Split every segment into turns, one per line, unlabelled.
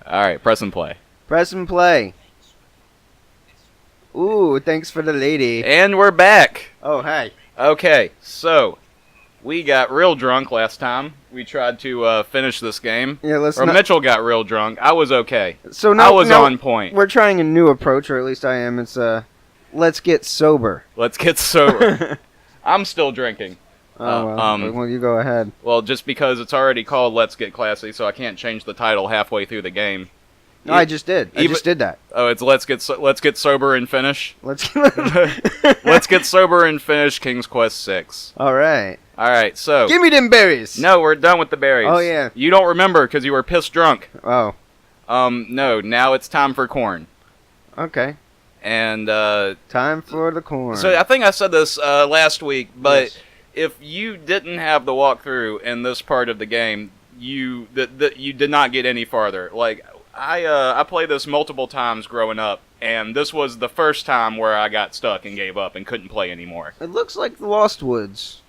Alright, press and play.
Press and play. Ooh, thanks for the lady.
And we're back.
Oh, hey.
Okay, so we got real drunk last time. We tried to finish this game.
Yeah,
Mitchell got real drunk. I was okay.
So
I was on point.
We're trying a new approach, or at least I am. It's let's get sober.
Let's get sober. I'm still drinking.
Oh, well, you go ahead.
Well, just because it's already called Let's Get Classy, so I can't change the title halfway through the game.
No, I just did. I just did that.
Oh, it's Let's Get Sober and Finish.
Let's
Get Sober and Finish King's Quest 6.
All right.
So
give me them berries.
No, we're done with the berries.
Oh yeah.
You don't remember because you were pissed drunk.
Oh.
No. Now it's time for corn.
Okay.
And
time for the corn.
So I think I said this last week, but yes. If you didn't have the walkthrough in this part of the game, you did not get any farther. Like I played this multiple times growing up, and this was the first time where I got stuck and gave up and couldn't play anymore.
It looks like the Lost Woods.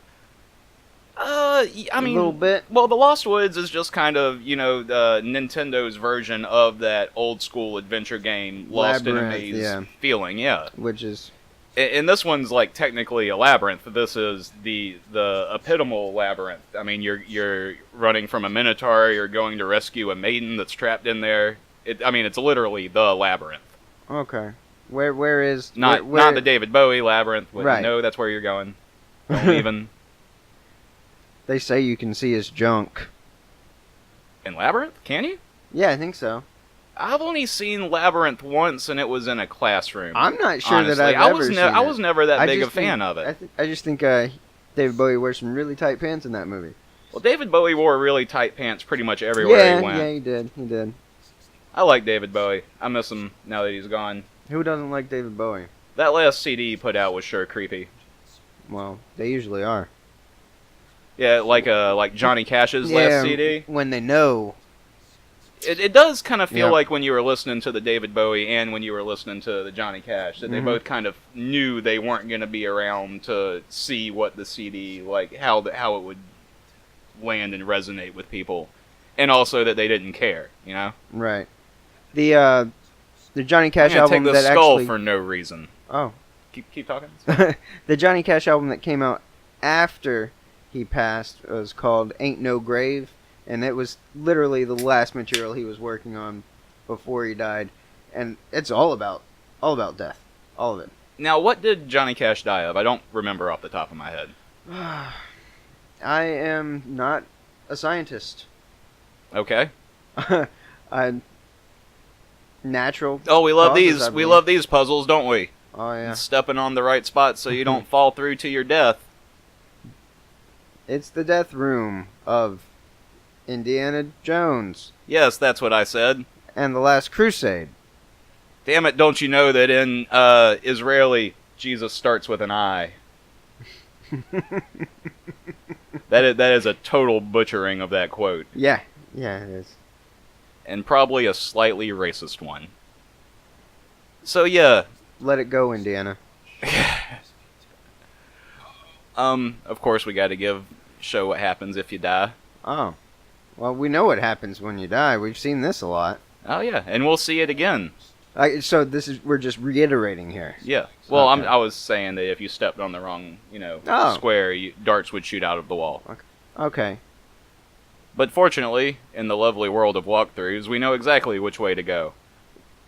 I mean, a little bit. Well, the Lost Woods is just kind of, Nintendo's version of that old school adventure game, Lost in a Maze feeling, yeah.
Which is,
and this one's like technically a labyrinth. This is the epitomal labyrinth. I mean, you're running from a minotaur. You're going to rescue a maiden that's trapped in there. It's literally the labyrinth.
Okay, where is
not the David Bowie labyrinth?
Right.
No, that's where you're going. Don't even.
They say you can see his junk.
In Labyrinth? Can you?
Yeah, I think so.
I've only seen Labyrinth once, and it was in a classroom.
I'm not sure
honestly.
that I've ever seen it.
I was never that big a fan of it.
I just think David Bowie wears some really tight pants in that movie.
Well, David Bowie wore really tight pants pretty much everywhere he went.
Yeah, he did. He did.
I like David Bowie. I miss him now that he's gone.
Who doesn't like David Bowie?
That last CD he put out was sure creepy.
Well, they usually are.
Yeah, like Johnny Cash's last CD.
When they know.
It does kind of feel like when you were listening to the David Bowie and when you were listening to the Johnny Cash, that they both kind of knew they weren't going to be around to see what the CD, like how it would land and resonate with people, and also that they didn't care, you know?
Right. The Johnny Cash album
take the skull for no reason.
Oh.
Keep talking.
The Johnny Cash album that came out after he passed was called Ain't No Grave, and it was literally the last material he was working on before he died, and it's all about death, all of it.
Now, what did Johnny Cash die of? I don't remember off the top of my head.
I am not a scientist.
Okay.
Natural.
Oh, we love these. We love these puzzles, don't we?
Oh yeah.
Stepping on the right spot so you don't fall through to your death.
It's the death room of Indiana Jones.
Yes, that's what I said.
And the Last Crusade.
Damn it, don't you know that in Israeli, Jesus starts with an I? That is a total butchering of that quote.
Yeah, it is.
And probably a slightly racist one. So yeah.
Let it go, Indiana.
Of course we got to show what happens if you die.
Oh. Well, we know what happens when you die. We've seen this a lot.
Oh yeah, and we'll see it again.
So we're just reiterating here.
Yeah. Well, okay. I was saying that if you stepped on the wrong, square, darts would shoot out of the wall.
Okay.
But fortunately, in the lovely world of walkthroughs, we know exactly which way to go.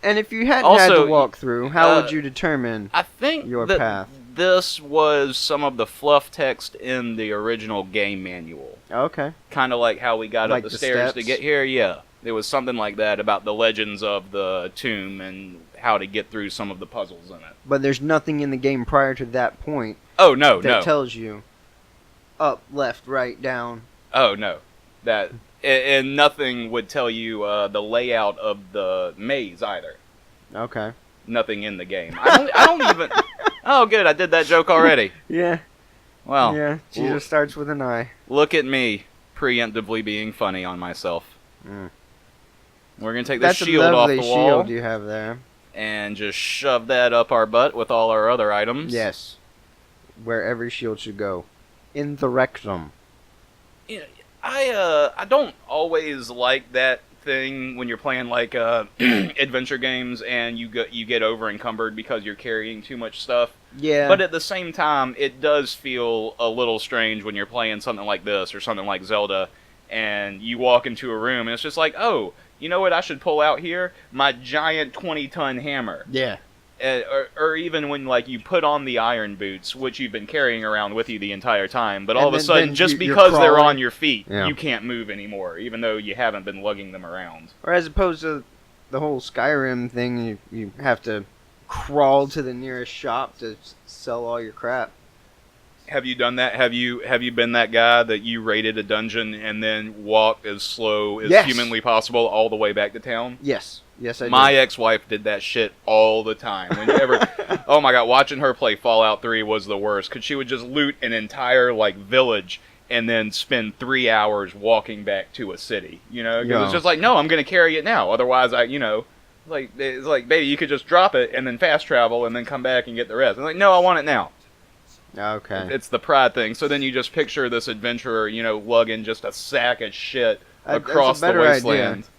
And if you hadn't had to walk through, how would you determine your path?
This was some of the fluff text in the original game manual.
Okay.
Kind of like how we got up the stairs to get here, yeah. There was something like that about the legends of the tomb and how to get through some of the puzzles in it.
But there's nothing in the game prior to that point.
Oh, no.
That tells you up, left, right, down.
Oh, no. And nothing would tell you the layout of the maze either.
Okay.
Nothing in the game. I don't even... Oh, good. I did that joke already.
Yeah.
Well.
Yeah. Jesus starts with an I.
Look at me preemptively being funny on myself.
Mm.
We're going to take this shield off the wall.
That's a lovely shield you have there.
And just shove that up our butt with all our other items.
Yes. Where every shield should go. In the rectum.
I don't always like that thing when you're playing like adventure games and you get over encumbered because you're carrying too much stuff.
Yeah.
But at the same time, it does feel a little strange when you're playing something like this or something like Zelda, and you walk into a room and it's just like, oh, you know what I should pull out here? My giant 20-ton hammer.
Yeah.
Or even when like you put on the iron boots, which you've been carrying around with you the entire time, but all of a sudden, just because they're on your feet, you can't move anymore, even though you haven't been lugging them around.
Or as opposed to the whole Skyrim thing, you have to crawl to the nearest shop to sell all your crap.
Have you done that? Have you been that guy that you raided a dungeon and then walked as slow as humanly possible all the way back to town?
Yes. Yes, I did.
My ex-wife did that shit all the time. Oh my god, watching her play Fallout 3 was the worst, because she would just loot an entire like village and then spend 3 hours walking back to a city. You know, because it's just like, no, I'm gonna carry it now. Otherwise, it's like, baby, you could just drop it and then fast travel and then come back and get the rest. I'm like, no, I want it now.
Okay.
It's the pride thing. So then you just picture this adventurer, lugging just a sack of shit across the wasteland. Idea.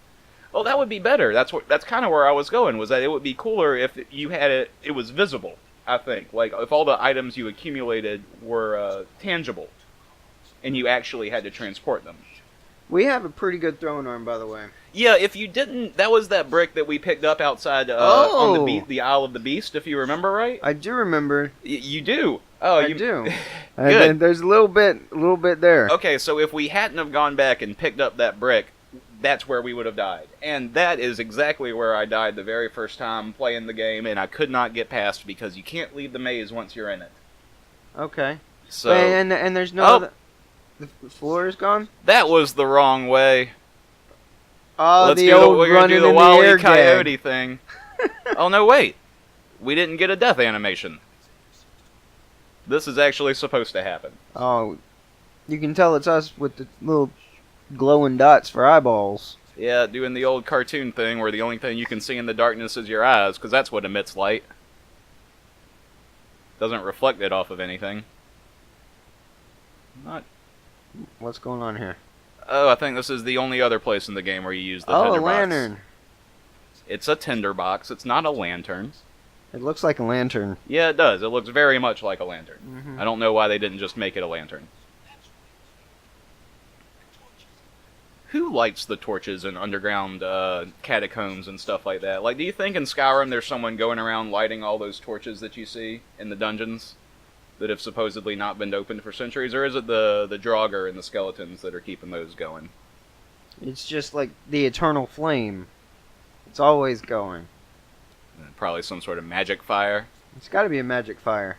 Well, that would be better. That's kind of where I was going, was that it would be cooler if you had it was visible, I think. Like, if all the items you accumulated were tangible, and you actually had to transport them.
We have a pretty good throwing arm, by the way.
Yeah, if you didn't, that was that brick that we picked up outside on the Isle of the Beast, if you remember right.
I do remember.
You do. Oh,
I do.
Good.
There's a little bit there.
Okay, so if we hadn't have gone back and picked up that brick, that's where we would have died. And that is exactly where I died the very first time playing the game, and I could not get past because you can't leave the maze once you're in it.
Okay.
So
and there's no other... The floor is gone?
That was the wrong way.
Oh,
Let's
the old running in the
Wile E.
air
Coyote thing. Oh, no, wait. We didn't get a death animation. This is actually supposed to happen.
Oh, you can tell it's us with the little glowing dots for eyeballs.
Yeah, doing the old cartoon thing where the only thing you can see in the darkness is your eyes, because that's what emits light. Doesn't reflect it off of anything.
What's going on here?
Oh, I think this is the only other place in the game where you use the
tinderbox.
tinderbox.
Oh, a lantern.
It's a tinderbox. It's not a lantern.
It looks like a lantern.
Yeah, it does. It looks very much like a lantern.
Mm-hmm.
I don't know why they didn't just make it a lantern. Who lights the torches in underground catacombs and stuff like that? Like, do you think in Skyrim there's someone going around lighting all those torches that you see in the dungeons that have supposedly not been opened for centuries? Or is it the Draugr and the skeletons that are keeping those going?
It's just like the eternal flame. It's always going.
Probably some sort of magic fire.
It's got to be a magic fire.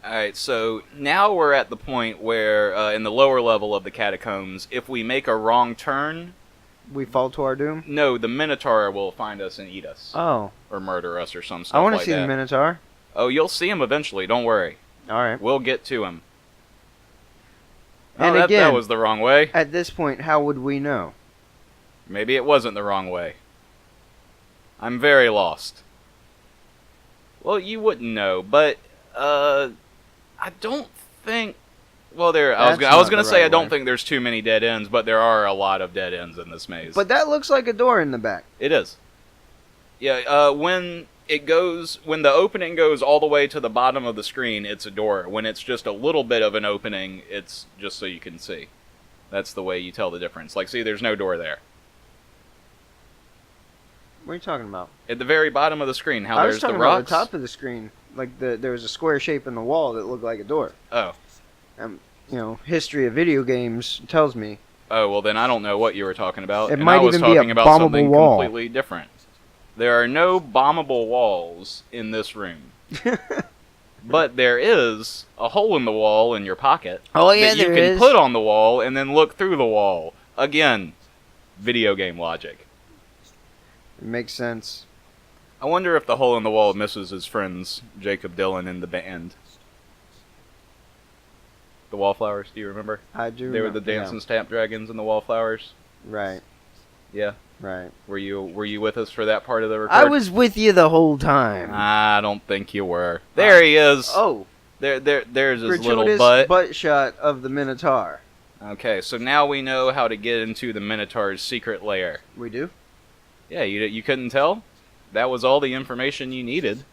Alright, so now we're at the point where, in the lower level of the catacombs, if we make a wrong turn...
We fall to our doom?
No, the Minotaur will find us and eat us.
Oh.
Or murder us or some stuff
I want
like
to see
that.
the Minotaur.
Oh, you'll see him eventually, don't worry.
Alright.
We'll get to him.
And
again, that was the wrong way.
At this point, how would we know?
Maybe it wasn't the wrong way. I'm very lost. Well, you wouldn't know, but, I don't think... Well, I was gonna say I don't think there's too many dead ends, but there are a lot of dead ends in this maze.
But that looks like a door in the back.
It is. Yeah, when the opening goes all the way to the bottom of the screen, it's a door. When it's just a little bit of an opening, it's just so you can see. That's the way you tell the difference. Like, see, there's no door there.
What are you talking about?
At the very bottom of the screen, how there's the rocks.
I was talking about the top of the screen. Like, there was a square shape in the wall that looked like a door.
Oh.
History of video games tells me.
Oh, well, then I don't know what you were talking about.
It might even be a bombable wall.
Completely different. There are no bombable walls in this room. But there is a hole in the wall in your pocket.
Oh, yeah,
that you can put on the wall and then look through the wall. Again, video game logic.
It makes sense.
I wonder if the hole in the wall misses his friends, Jacob Dylan and the band. The Wallflowers, do you remember?
I do.
They were the Dancing Snapdragons and the Wallflowers.
Right.
Yeah.
Right.
Were you with us for that part of the record?
I was with you the whole time.
I don't think you were. There he is.
Oh.
There's his little butt.
Butt shot of the Minotaur.
Okay, so now we know how to get into the Minotaur's secret lair.
We do?
Yeah, you couldn't tell? That was all the information you needed.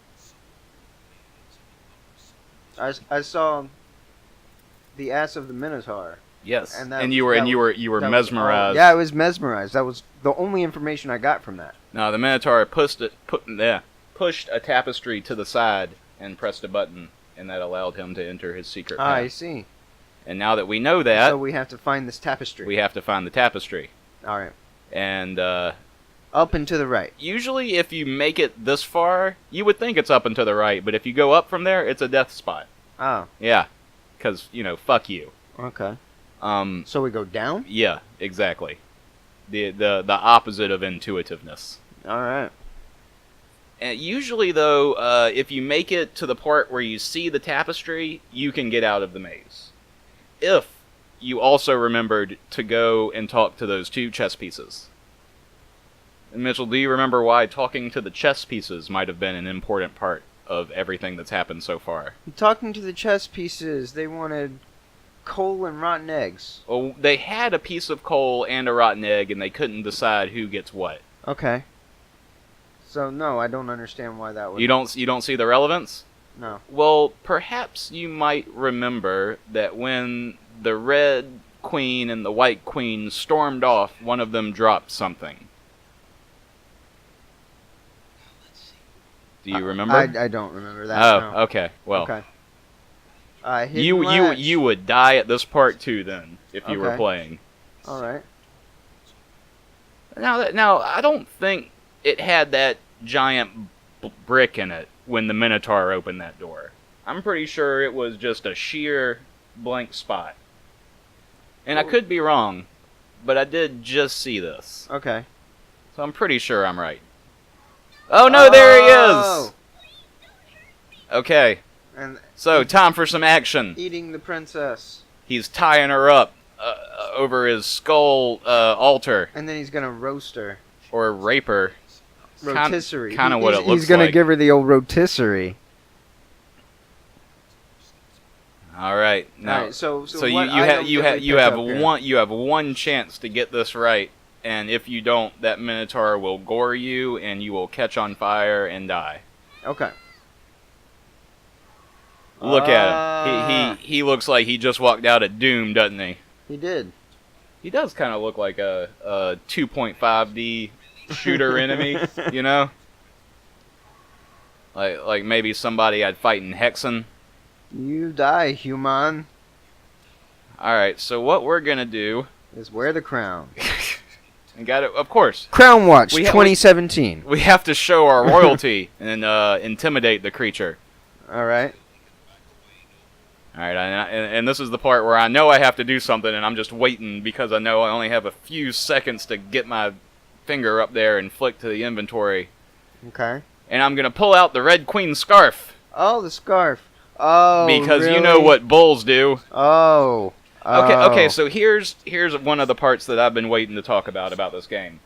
I saw the ass of the Minotaur.
Yes,
And
you were mesmerized.
Yeah, I was mesmerized. That was the only information I got from that.
No, the Minotaur pushed a tapestry to the side and pressed a button, and that allowed him to enter his secret path.
I see.
And now that we know that,
so we have to find this tapestry.
we have to find the tapestry.
All right.
And
Up and to the right.
usually, if you make it this far, you would think it's up and to the right, but if you go up from there, it's a death spot.
Oh.
Yeah, because fuck you.
Okay. So we go down?
Yeah, exactly. The opposite of intuitiveness.
All right.
And usually, though, if you make it to the part where you see the tapestry, you can get out of the maze. If you also remembered to go and talk to those 2 chess pieces. And Mitchell, do you remember why talking to the chess pieces might have been an important part of everything that's happened so far?
Talking to the chess pieces, they wanted coal and rotten eggs.
Well, they had a piece of coal and a rotten egg, and they couldn't decide who gets what.
Okay. So no, I don't understand why that would.
You don't see the relevance?
No.
Well, perhaps you might remember that when the Red Queen and the White Queen stormed off, one of them dropped something. Do you remember?
I don't remember that.
Oh,
no.
okay. Well,
Okay.
you would die at this part too then if you were
Okay.
playing.
All right.
Now I don't think it had that giant brick in it when the Minotaur opened that door. I'm pretty sure it was just a sheer blank spot. And I could be wrong, but I did just see this.
Okay.
So I'm pretty sure I'm right. Oh no, there he is! Okay,
And
so time for some action.
eating the princess.
He's tying her up over his skull altar.
And then he's gonna roast her.
Or rape her.
Rotisserie.
Kind of what it looks like.
He's gonna give her the old rotisserie.
Alright, now...
Alright, so
you have one chance to get this right, and if you don't, that Minotaur will gore you, and you will catch on fire and die.
Okay.
Look at him. He looks like he just walked out of Doom, doesn't he?
He did.
He does kind of look like a 2.5D shooter enemy, you know? Like maybe somebody I'd fight in Hexen.
You die, human.
Alright, so what we're gonna do...
Is wear the crown.
And got it, of course.
Crown Watch 2017.
We have to show our royalty and intimidate the creature.
Alright.
Alright, and this is the part where I know I have to do something, and I'm just waiting because I know I only have a few seconds to get my finger up there and flick to the inventory.
Okay.
And I'm gonna pull out the Red Queen scarf.
Oh, the scarf. Oh,
because
really?
you know what bulls do.
Oh.
Okay, so here's one of the parts that I've been waiting to talk about this game.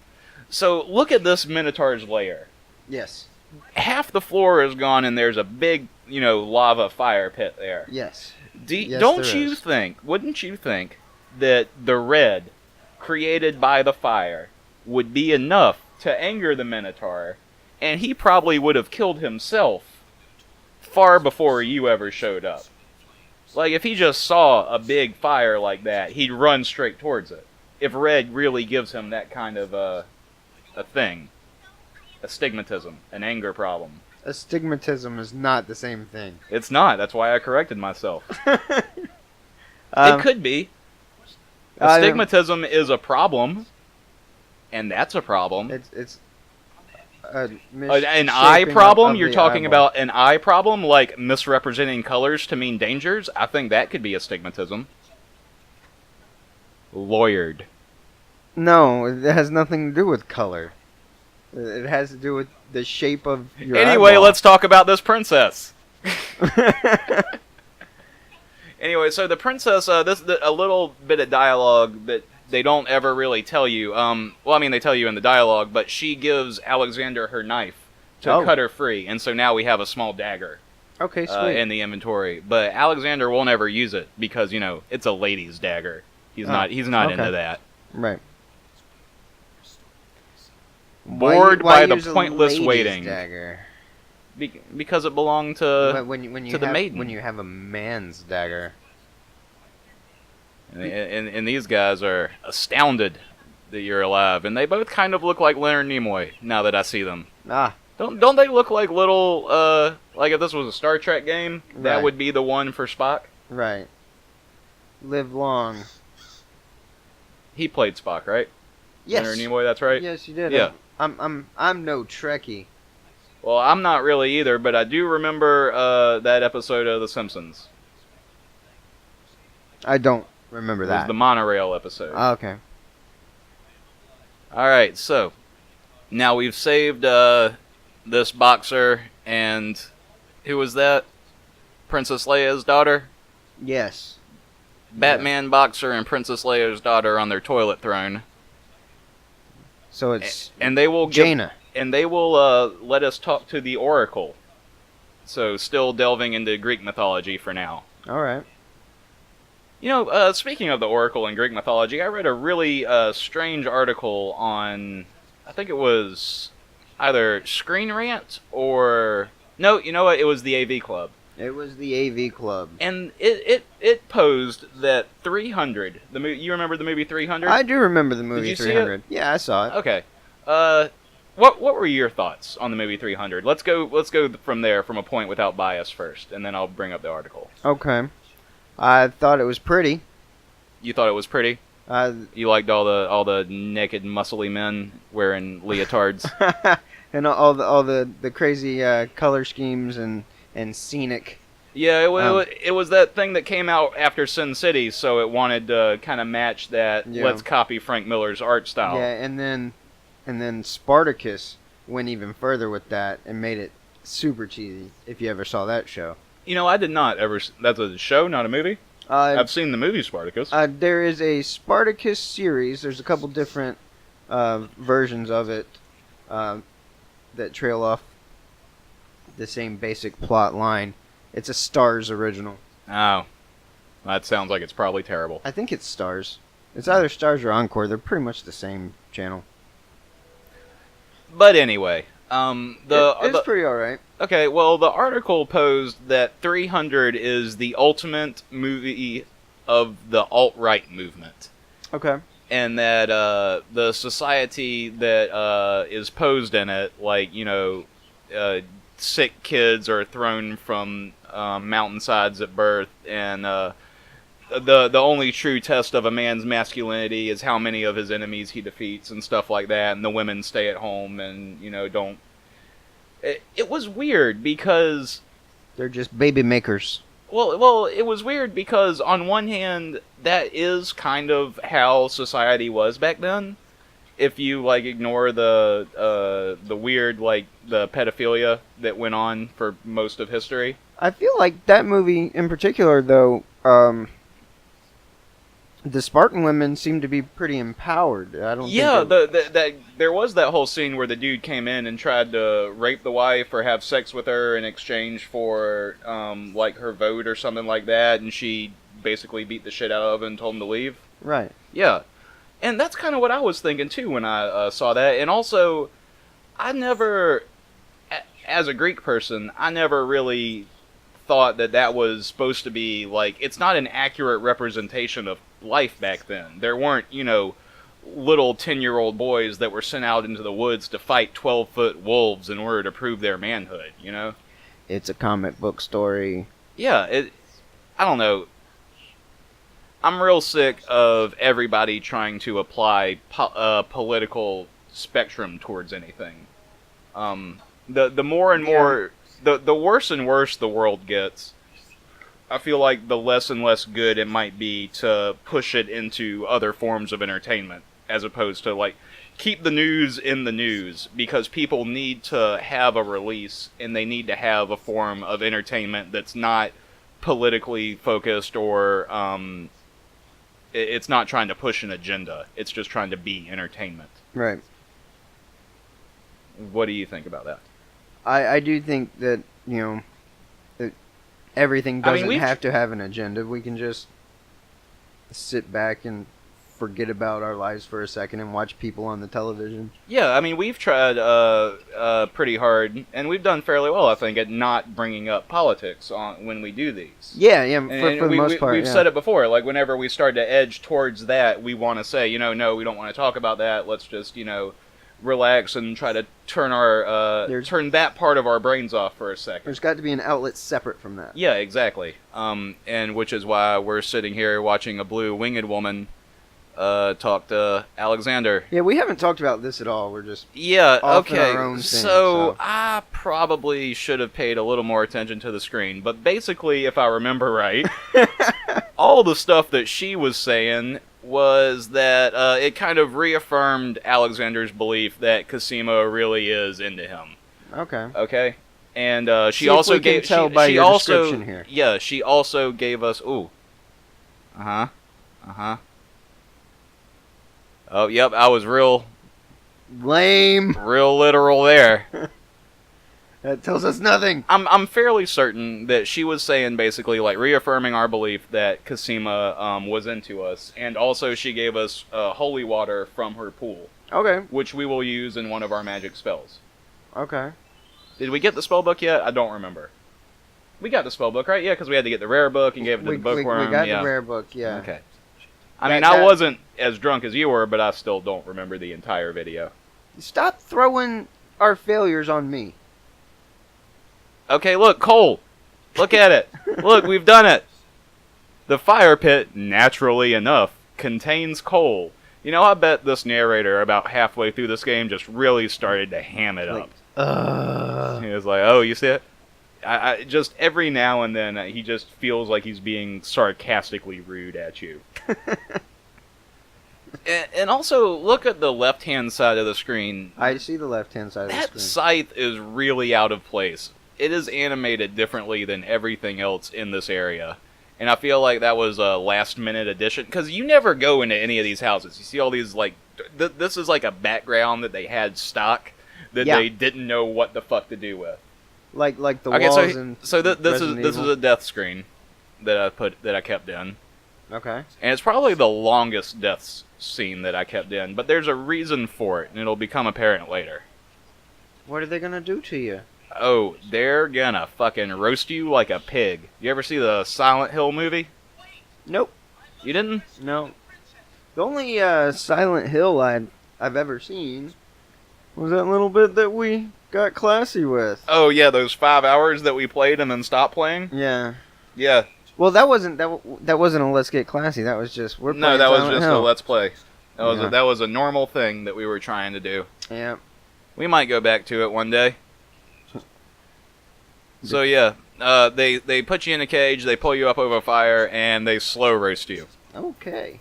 So look at this Minotaur's lair.
Yes.
Half the floor is gone, and there's a big, lava fire pit there.
Yes.
Wouldn't you think that the red created by the fire would be enough to anger the Minotaur, and he probably would have killed himself far before you ever showed up? Like, if he just saw a big fire like that, he'd run straight towards it. If red really gives him that kind of a thing. Astigmatism, an anger problem.
Astigmatism is not the same thing.
It's not. That's why I corrected myself. It could be. Astigmatism is a problem, and that's a problem.
It's
an eye problem? You're talking
eyeball.
about an eye problem, like misrepresenting colors to mean dangers? I think that could be astigmatism. Lawyered.
No, it has nothing to do with color. It has to do with the shape of your
Anyway,
eyeball.
let's talk about this princess. Anyway, so the princess, a little bit of dialogue that they don't ever really tell you. They tell you in the dialogue, but she gives Alexander her knife to cut her free, and so now we have a small dagger.
Okay, sweet.
In the inventory. But Alexander won't ever use it because, it's a lady's dagger. He's not
okay.
into that.
Right.
Bored
why
by the
use a
pointless
lady's
waiting.
Dagger?
Because it belonged to the maiden.
When you have a man's dagger.
And these guys are astounded that you're alive, and they both kind of look like Leonard Nimoy now that I see them.
Ah.
Don't they look like little like if this was a Star Trek game, that
Right.
would be the one for Spock?
Right. Live long.
He played Spock, right?
Yes.
Leonard Nimoy, that's right.
Yes, you did.
Yeah.
I'm no Trekkie.
Well, I'm not really either, but I do remember that episode of The Simpsons.
I don't remember
It
that.
was the monorail episode.
Okay.
Alright, so now we've saved this boxer, and who was that? Princess Leia's daughter?
Yes.
Batman boxer and Princess Leia's daughter on their toilet throne.
So it's
And they will
Jaina.
And they will let us talk to the Oracle. So still delving into Greek mythology for now.
All right.
You know, speaking of the Oracle and Greek mythology, I read a really strange article on, I think it was either Screen Rant or... No, you know what? It was the AV Club.
It was the AV Club.
And it posed that 300, the movie, you remember the movie 300?
I do remember the movie
Did you see
300. Yeah, I saw it.
Okay. What were your thoughts on the movie 300? Let's go from there, from a point without bias first, and then I'll bring up the article.
Okay. I thought it was pretty.
You thought it was pretty? You liked all the naked, muscly men wearing leotards?
And all the crazy color schemes and scenic.
Yeah, it was that thing that came out after Sin City, so it wanted to kind of match that.
Yeah.
Let's copy Frank Miller's art style.
Yeah, and then Spartacus went even further with that and made it super cheesy. If you ever saw that show.
You know, I did not ever. That's a show, not a movie. I've seen the movie Spartacus.
There is a Spartacus series. There's a couple different versions of it that trail off the same basic plot line. It's a Starz original.
Oh, that sounds like it's probably terrible.
I think it's Starz. It's either Starz or Encore. They're pretty much the same channel.
But anyway,
it's pretty alright.
Okay, well, the article posed that 300 is the ultimate movie of the alt-right movement.
Okay.
And that the society that is posed in it, like, you know, sick kids are thrown from mountainsides at birth, and the only true test of a man's masculinity is how many of his enemies he defeats and stuff like that, and the women stay at home and, you know, don't... It was weird because...
They're just baby makers.
Well, it was weird because on one hand, that is kind of how society was back then. If you, like, ignore the weird, like, the pedophilia that went on for most of history.
I feel like that movie in particular, though, the Spartan women seem to be pretty empowered. I don't.
Yeah,
think
there was that whole scene where the dude came in and tried to rape the wife or have sex with her in exchange for like her vote or something like that, and she basically beat the shit out of him and told him to leave.
Right.
Yeah, and that's kind of what I was thinking too when I saw that. And also, I never, as a Greek person, I never really thought that was supposed to be like, it's not an accurate representation of life back then. There weren't, you know, little 10-year-old boys that were sent out into the woods to fight 12-foot wolves in order to prove their manhood, you know?
It's a comic book story.
Yeah, I don't know. I'm real sick of everybody trying to apply political spectrum towards anything. The more and more... The worse and worse the world gets, I feel like the less and less good it might be to push it into other forms of entertainment, as opposed to, like, keep the news in the news, because people need to have a release, and they need to have a form of entertainment that's not politically focused, or it's not trying to push an agenda. It's just trying to be entertainment.
Right.
What do you think about that?
I do think that, you know, that everything doesn't have to have an agenda. We can just sit back and forget about our lives for a second and watch people on the television.
Yeah, I mean, we've tried pretty hard, and we've done fairly well, I think, at not bringing up politics when we do these.
Yeah, for the most part.
We've said it before. Like, whenever we start to edge towards that, we want to say, no, we don't want to talk about that. Let's just, relax and try to turn turn that part of our brains off for a second.
There's got to be an outlet separate from that.
Yeah, exactly. And which is why we're sitting here watching a blue winged woman talk to Alexander.
Yeah, we haven't talked about this at all. We're just
okay.
in our own thing,
so I probably should have paid a little more attention to the screen. But basically, if I remember right, all the stuff that she was saying was that it kind of reaffirmed Alexander's belief that Cosimo really is into him. Okay. And she also gave
description here.
Yeah, she also gave us Oh, yep, I was real
lame,
real literal there.
That tells us nothing.
I'm fairly certain that she was saying basically like reaffirming our belief that Cosima was into us, and also she gave us holy water from her pool.
Okay.
Which we will use in one of our magic spells.
Okay.
Did we get the spell book yet? I don't remember. We got the spell book, right? Yeah, because we had to get the rare book and gave it to the bookworm.
We got the rare book, yeah.
Okay. I wasn't as drunk as you were, but I still don't remember the entire video.
Stop throwing our failures on me.
Okay, look, coal. Look at it. Look, we've done it. The fire pit, naturally enough, contains coal. I bet this narrator about halfway through this game just really started to ham it up. He was like, oh, you see it? I just every now and then he just feels like he's being sarcastically rude at you. and also, look at the left-hand side of the screen.
I see the left-hand side of the screen.
That scythe is really out of place. It is animated differently than everything else in this area. And I feel like that was a last-minute addition. Because you never go into any of these houses. You see all these, like... this is like a background that they had stock that they didn't know what the fuck to do with.
Like the walls and
this is a death screen that I kept in.
Okay.
And it's probably the longest death scene that I kept in, but there's a reason for it, and it'll become apparent later.
What are they gonna do to you?
Oh, they're gonna fucking roast you like a pig. You ever see the Silent Hill movie?
Nope.
You didn't?
No. The only Silent Hill I've ever seen was that little bit that we got classy with.
Oh yeah, those 5 hours that we played and then stopped playing?
Yeah.
Yeah.
Well, that wasn't a Let's Get Classy. That was just we're playing Silent Hill.
A Let's Play. That was a normal thing that we were trying to do.
Yeah.
We might go back to it one day. So yeah, they put you in a cage, they pull you up over fire, and they slow roast you.
Okay.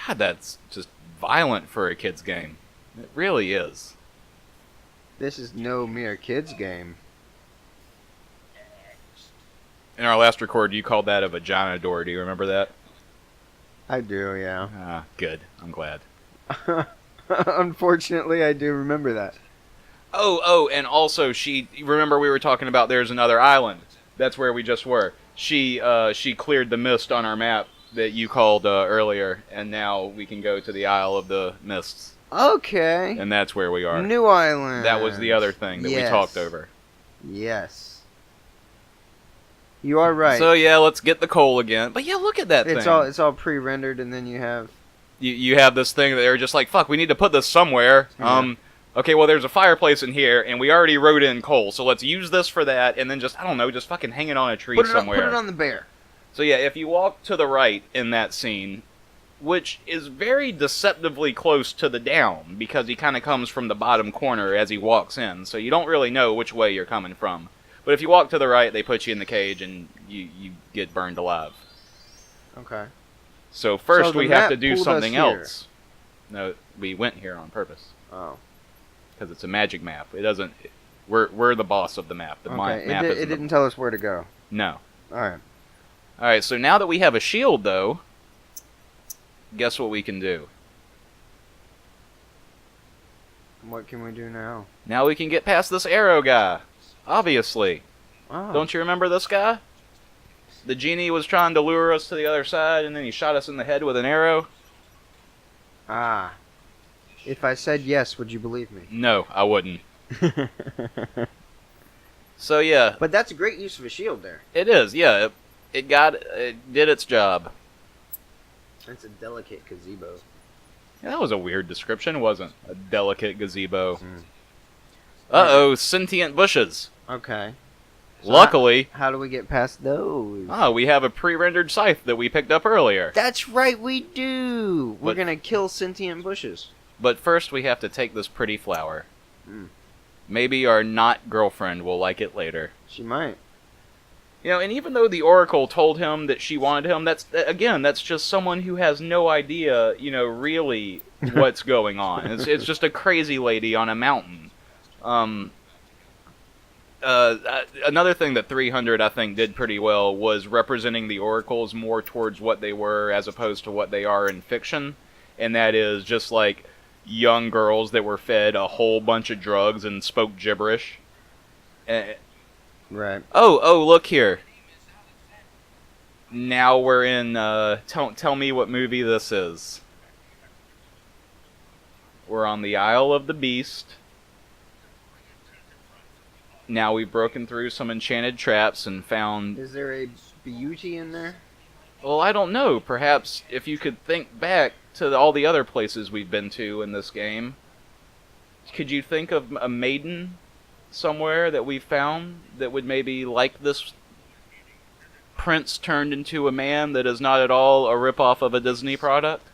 God, that's just violent for a kid's game. It really is.
This is no mere kid's game.
In our last record, you called that a vagina door. Do you remember that?
I do, yeah.
Ah, good. I'm glad.
Unfortunately, I do remember that.
Oh, and also, remember we were talking about there's another island. That's where we just were. She cleared the mist on our map that you called earlier, and now we can go to the Isle of the Mists.
Okay.
And that's where we are.
New island.
That was the other thing that we talked over.
Yes. You are right.
So yeah, let's get the coal again. But yeah, look at that thing.
It's all pre-rendered, and then you have...
You have this thing that they're just like, fuck, we need to put this somewhere. Yeah. Okay, well, there's a fireplace in here, and we already wrote in coal, so let's use this for that, and then just fucking hang it on a tree somewhere.
Put it on the bear.
So yeah, if you walk to the right in that scene, which is very deceptively close to the down, because he kind of comes from the bottom corner as he walks in, so you don't really know which way you're coming from. But if you walk to the right, they put you in the cage, and you get burned alive.
Okay.
So first we have to do something else. No, we went here on purpose.
Oh.
Because it's a magic map. It doesn't... We're the boss of the map. The map
it didn't tell us where to go.
No.
Alright.
Alright, so now that we have a shield, though, guess what we can do?
What can we do now?
Now we can get past this arrow guy. Obviously.
Oh.
Don't you remember this guy? the genie was trying to lure us to the other side, and then he shot us in the head with an arrow?
Ah. If I said yes, would you believe me?
No, I wouldn't. So yeah.
But that's a great use of a shield there.
It is, yeah. It did its job.
That's a delicate gazebo.
Yeah, that was a weird description, wasn't it? A delicate gazebo.
Mm.
Uh-oh, sentient bushes.
Okay. So
Luckily...
How do we get past those?
we have a pre-rendered scythe that we picked up earlier.
That's right, we do! We're
But-
gonna kill sentient bushes.
But first we have to take this pretty flower.
Mm.
Maybe our not-girlfriend will like it later.
She might.
You know, and even though the Oracle told him that she wanted him, that's just someone who has no idea, really what's going on. It's just a crazy lady on a mountain. Another thing that 300, I think, did pretty well was representing the Oracles more towards what they were as opposed to what they are in fiction. And that is just like young girls that were fed a whole bunch of drugs and spoke gibberish.
Right.
Oh, look here. Now we're in, tell me what movie this is. We're on the Isle of the Beast. Now we've broken through some enchanted traps and found...
Is there a beauty in there?
Well, I don't know. Perhaps if you could think back to all the other places we've been to in this game. Could you think of a maiden somewhere that we found that would maybe like this prince turned into a man that is not at all a ripoff of a Disney product?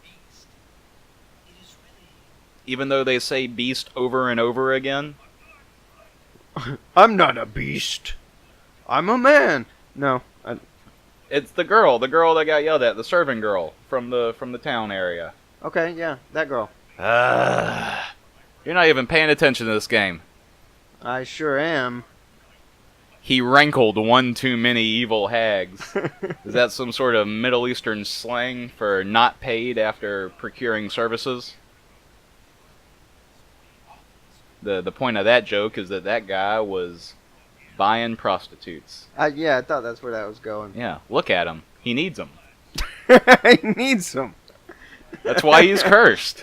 Even though they say beast over and over again?
I'm not a beast. I'm a man. No.
It's the girl that got yelled at, the servant girl from the town area.
Okay, yeah, that girl.
You're not even paying attention to this game.
I sure am.
He rankled one too many evil hags. Is that some sort of Middle Eastern slang for not paid after procuring services? The point of that joke is that guy was buying prostitutes.
Yeah, I thought that's where that was going.
Yeah, look at him. He needs them.
He needs them.
That's why he's cursed.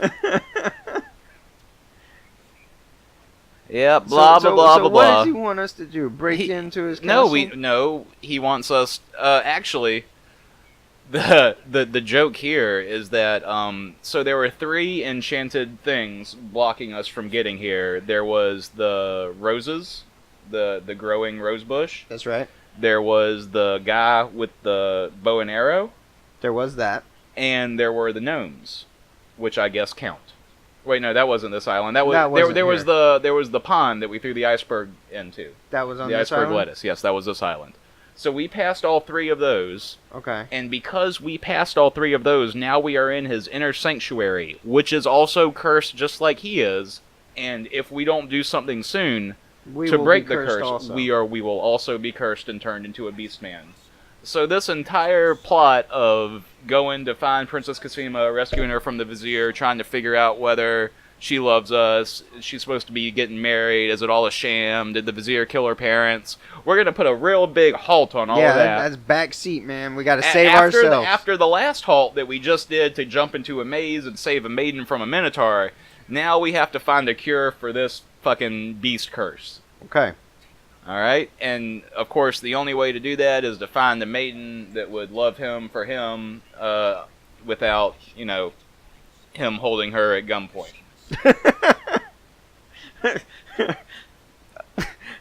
Yeah, blah, blah, blah, blah,
what
blah.
does he want us to do? Break into his castle?
No, he wants us... actually, the joke here is that... so there were 3 enchanted things blocking us from getting here. There was the roses, the growing rose bush.
That's right.
There was the guy with the bow and arrow.
There was that.
And there were the gnomes, which I guess count. Wait, no, that wasn't this island. There was the pond that we threw the iceberg into.
That was on
the
this
iceberg
island?
lettuce. Yes, that was this island. So we passed all 3 of those.
Okay.
And because we passed all 3 of those, now we are in his inner sanctuary, which is also cursed just like he is. And if we don't do something soon to break the curse, we will also be cursed and turned into a beast man. So this entire plot of going to find Princess Casima, rescuing her from the Vizier, trying to figure out whether she loves us, she's supposed to be getting married, is it all a sham, did the Vizier kill her parents? We're going to put a real big halt on all of that.
Yeah, that's backseat, man. We got to save ourselves.
After the last halt that we just did to jump into a maze and save a maiden from a minotaur, now we have to find a cure for this fucking beast curse.
Okay.
Alright, and of course the only way to do that is to find a maiden that would love him for him, without, him holding her at gunpoint.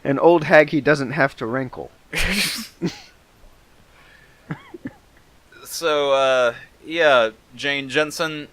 An old hag he doesn't have to wrinkle.
So, yeah, Jane Jensen,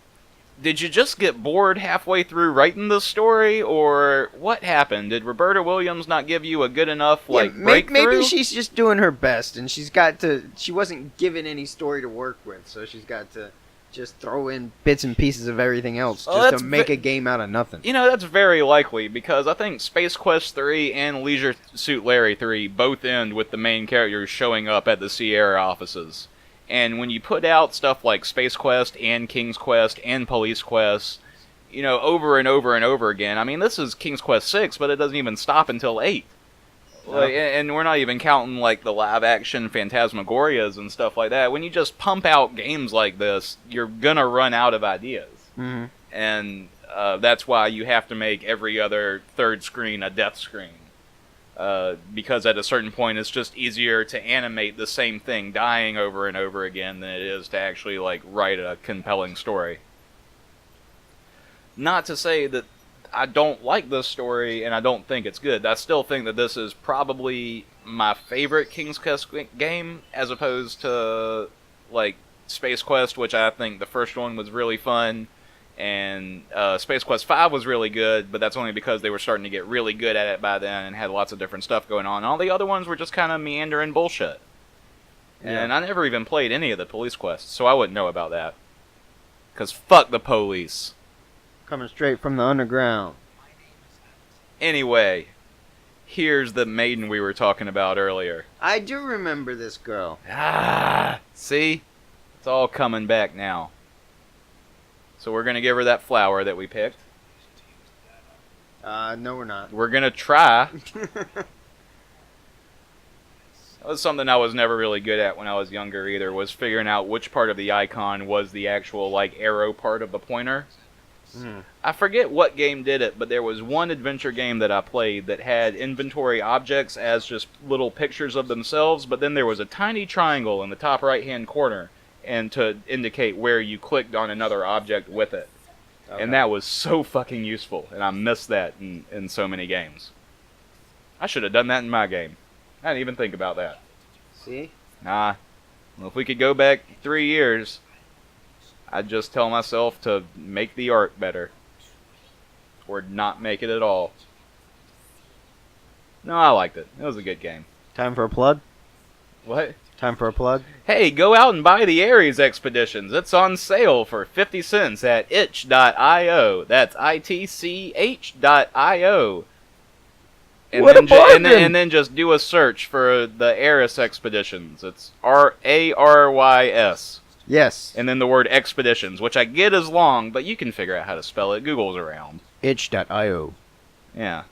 did you just get bored halfway through writing this story, or what happened? Did Roberta Williams not give you a good enough, breakthrough?
Maybe she's just doing her best, and she wasn't given any story to work with, so she's got to just throw in bits and pieces of everything else just to make a game out of nothing.
That's very likely, because I think Space Quest 3 and Leisure Suit Larry 3 both end with the main characters showing up at the Sierra offices. And when you put out stuff like Space Quest and King's Quest and Police Quest, over and over and over again, I mean, this is King's Quest 6, but it doesn't even stop until 8. Like, and we're not even counting like the live action Phantasmagorias and stuff like that. When you just pump out games like this, you're gonna run out of ideas.
Mm-hmm.
And that's why you have to make every other third screen a death screen. Because at a certain point, it's just easier to animate the same thing dying over and over again than it is to actually like write a compelling story. Not to say that I don't like this story and I don't think it's good. I still think that this is probably my favorite King's Quest game, as opposed to like Space Quest, which I think the first one was really fun. And Space Quest 5 was really good, but that's only because they were starting to get really good at it by then and had lots of different stuff going on. All the other ones were just kind of meandering bullshit. Yeah. And I never even played any of the police quests, so I wouldn't know about that. Because fuck the police.
Coming straight from the underground.
Anyway, here's the maiden we were talking about earlier.
I do remember this girl.
See? It's all coming back now. So we're going to give her that flower that we picked.
No, we're not.
We're going to try. That was something I was never really good at when I was younger either, was figuring out which part of the icon was the actual like arrow part of the pointer. Mm. I forget what game did it, but there was one adventure game that I played that had inventory objects as just little pictures of themselves, but then there was a tiny triangle in the top right-hand corner and to indicate where you clicked on another object with it. Okay. And that was so fucking useful, and I miss that in so many games. I should have done that in my game. I didn't even think about that.
See?
Nah. Well, if we could go back 3 years, I'd just tell myself to make the art better. Or not make it at all. No, I liked it. It was a good game.
Time for a plug?
What?
Time for a plug?
Hey, go out and buy the Ares Expeditions. It's on sale for 50 cents at itch.io. That's ITCH.io. And
what
then
a bargain!
And then just do a search for the Ares Expeditions. It's ARYS.
Yes.
And then the word expeditions, which I get is long, but you can figure out how to spell it. Google's around.
Itch.io.
Yeah.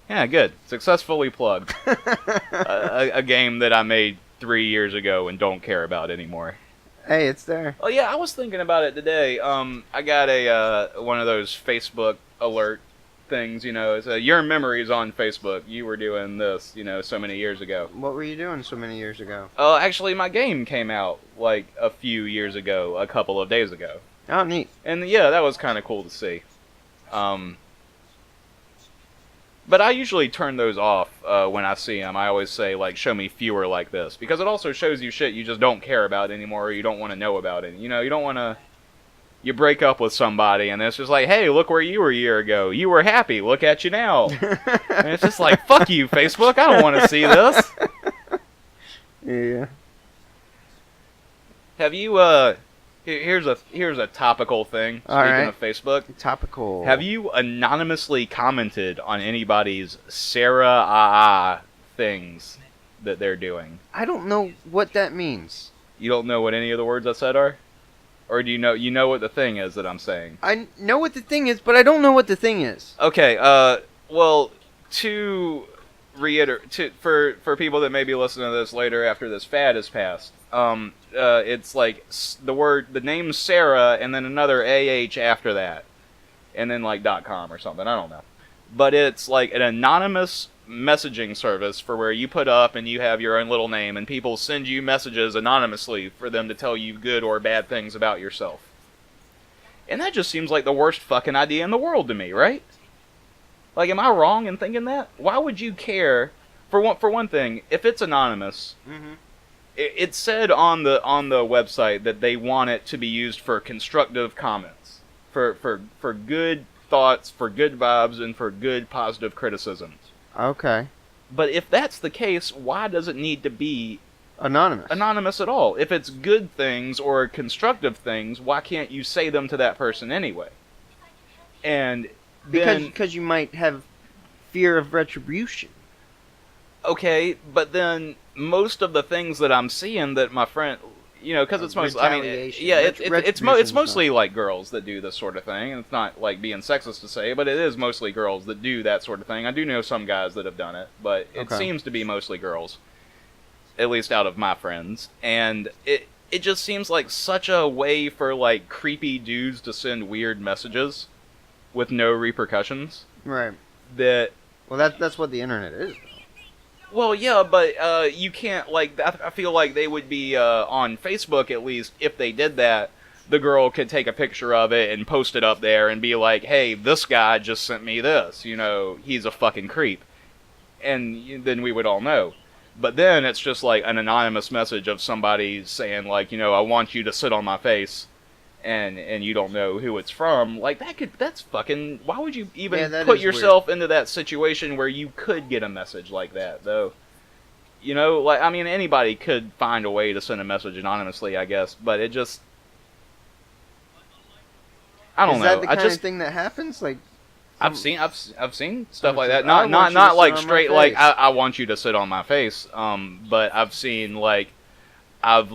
Yeah, good. Successfully plugged. A game that I made 3 years ago and don't care about anymore.
Hey, it's there.
Oh yeah, I was thinking about it today. I got a one of those Facebook alert things, you know. It's your memories on Facebook. You were doing this, you know, so many years ago.
What were you doing so many years ago?
Actually, my game came out like a few years ago, a couple of days ago.
Oh, neat.
And yeah, that was kind of cool to see. But I usually turn those off when I see them. I always say, like, show me fewer like this. Because it also shows you shit you just don't care about anymore, or you don't want to know about it. You know, you don't want to... You break up with somebody, and it's just like, hey, look where you were a year ago. You were happy. Look at you now. And it's just like, fuck you, Facebook. I don't want to see this.
Yeah.
Have you, Here's a topical thing, speaking of Facebook.
Topical.
Have you anonymously commented on anybody's Sarahah things that they're doing?
I don't know what that means.
You don't know what any of the words I said are? Or do you know what the thing is that I'm saying?
I know what the thing is, but I don't know what the thing is.
Okay, well, to reiterate, for people that may be listening to this later after this fad has passed, it's like the name Sarah and then another AH after that. And then like .com or something, I don't know. But it's like an anonymous messaging service for where you put up and you have your own little name and people send you messages anonymously for them to tell you good or bad things about yourself. And that just seems like the worst fucking idea in the world to me, right? Like, am I wrong in thinking that? Why would you care? For one thing, if it's anonymous, it said on the website that they want it to be used for constructive comments, for good thoughts, for good vibes, and for good positive criticisms.
Okay.
But if that's the case, why does it need to be
anonymous
at all? If it's good things or constructive things, why can't you say them to that person anyway? And
because you might have fear of retribution.
Okay, but then most of the things that I'm seeing that my friend, You know, because it's mostly,
retaliation,
yeah, it's
retribution's
mostly like girls that do this sort of thing, and it's not like being sexist to say, but it is mostly girls that do that sort of thing. I do know some guys that have done it, but it seems to be mostly girls, at least out of my friends, and it just seems like such a way for like creepy dudes to send weird messages with no repercussions.
Right. Well, that's what the internet is.
Well, yeah, but you can't, like, I feel like they would be, on Facebook at least, if they did that, the girl could take a picture of it and post it up there and be like, hey, this guy just sent me this, you know, he's a fucking creep. And then we would all know. But then it's just like an anonymous message of somebody saying, like, you know, I want you to sit on my face, and you don't know who it's from. Like, that's fucking, why would you even put yourself into that situation where you could get a message like that, though? You know, like, I mean, anybody could find a way to send a message anonymously, I guess, but it just, I don't know.
Is that the kind of thing that happens? Like,
I've seen stuff like that. Not like straight, like, I want you to sit on my face, but I've seen, like, I've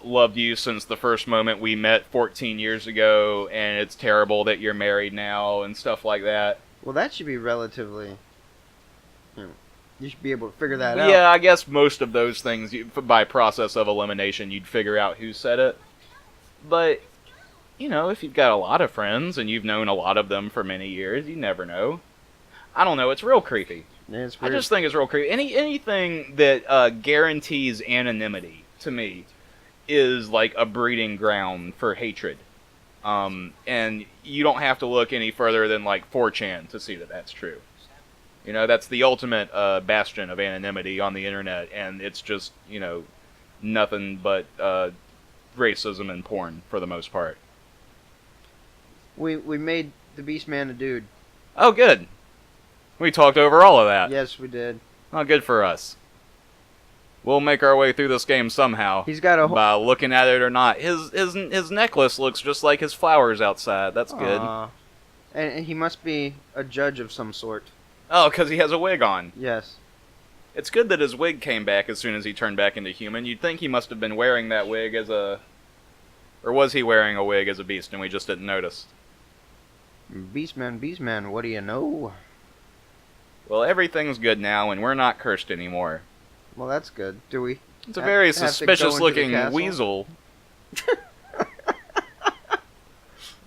loved you since the first moment we met 14 years ago, and it's terrible that you're married now, and stuff like that.
Well, that should be relatively... You should be able to figure that out.
Yeah, I guess most of those things, by process of elimination, you'd figure out who said it. But, you know, if you've got a lot of friends, and you've known a lot of them for many years, you never know. I don't know, it's real creepy.
Yeah, it's weird.
I just think it's real creepy. Anything that guarantees anonymity, to me, is like a breeding ground for hatred. And you don't have to look any further than like 4chan to see that that's true. You know, that's the ultimate bastion of anonymity on the internet, and it's just, you know, nothing but racism and porn for the most part.
We made the Beastman a dude.
Oh, good. We talked over all of that.
Yes, we did.
Oh, good for us. We'll make our way through this game somehow.
He's got a
by looking at it or not. His necklace looks just like his flowers outside. That's good.
And he must be a judge of some sort.
Oh, because he has a wig on.
Yes.
It's good that his wig came back as soon as he turned back into human. You'd think he must have been wearing that wig as a... Or was he wearing a wig as a beast and we just didn't notice?
Beastman, what do you know?
Well, everyth's good now and we're not cursed anymore.
Well, that's good. Do we?
It's a very suspicious-looking weasel.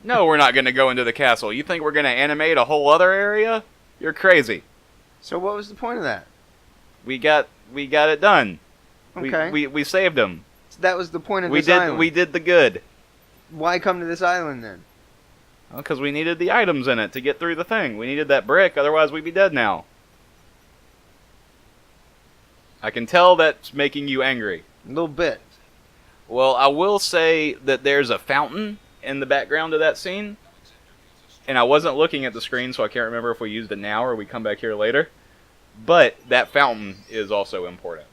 No, we're not going to go into the castle. You think we're going to animate a whole other area? You're crazy.
So what was the point of that?
We got it done.
Okay.
We saved him.
So that was the point of this island.
We did the good.
Why come to this island then?
Well, because we needed the items in it to get through the thing. We needed that brick, otherwise we'd be dead now. I can tell that's making you angry.
A little bit.
Well, I will say that there's a fountain in the background of that scene. And I wasn't looking at the screen, so I can't remember if we used it now or we come back here later. But that fountain is also important.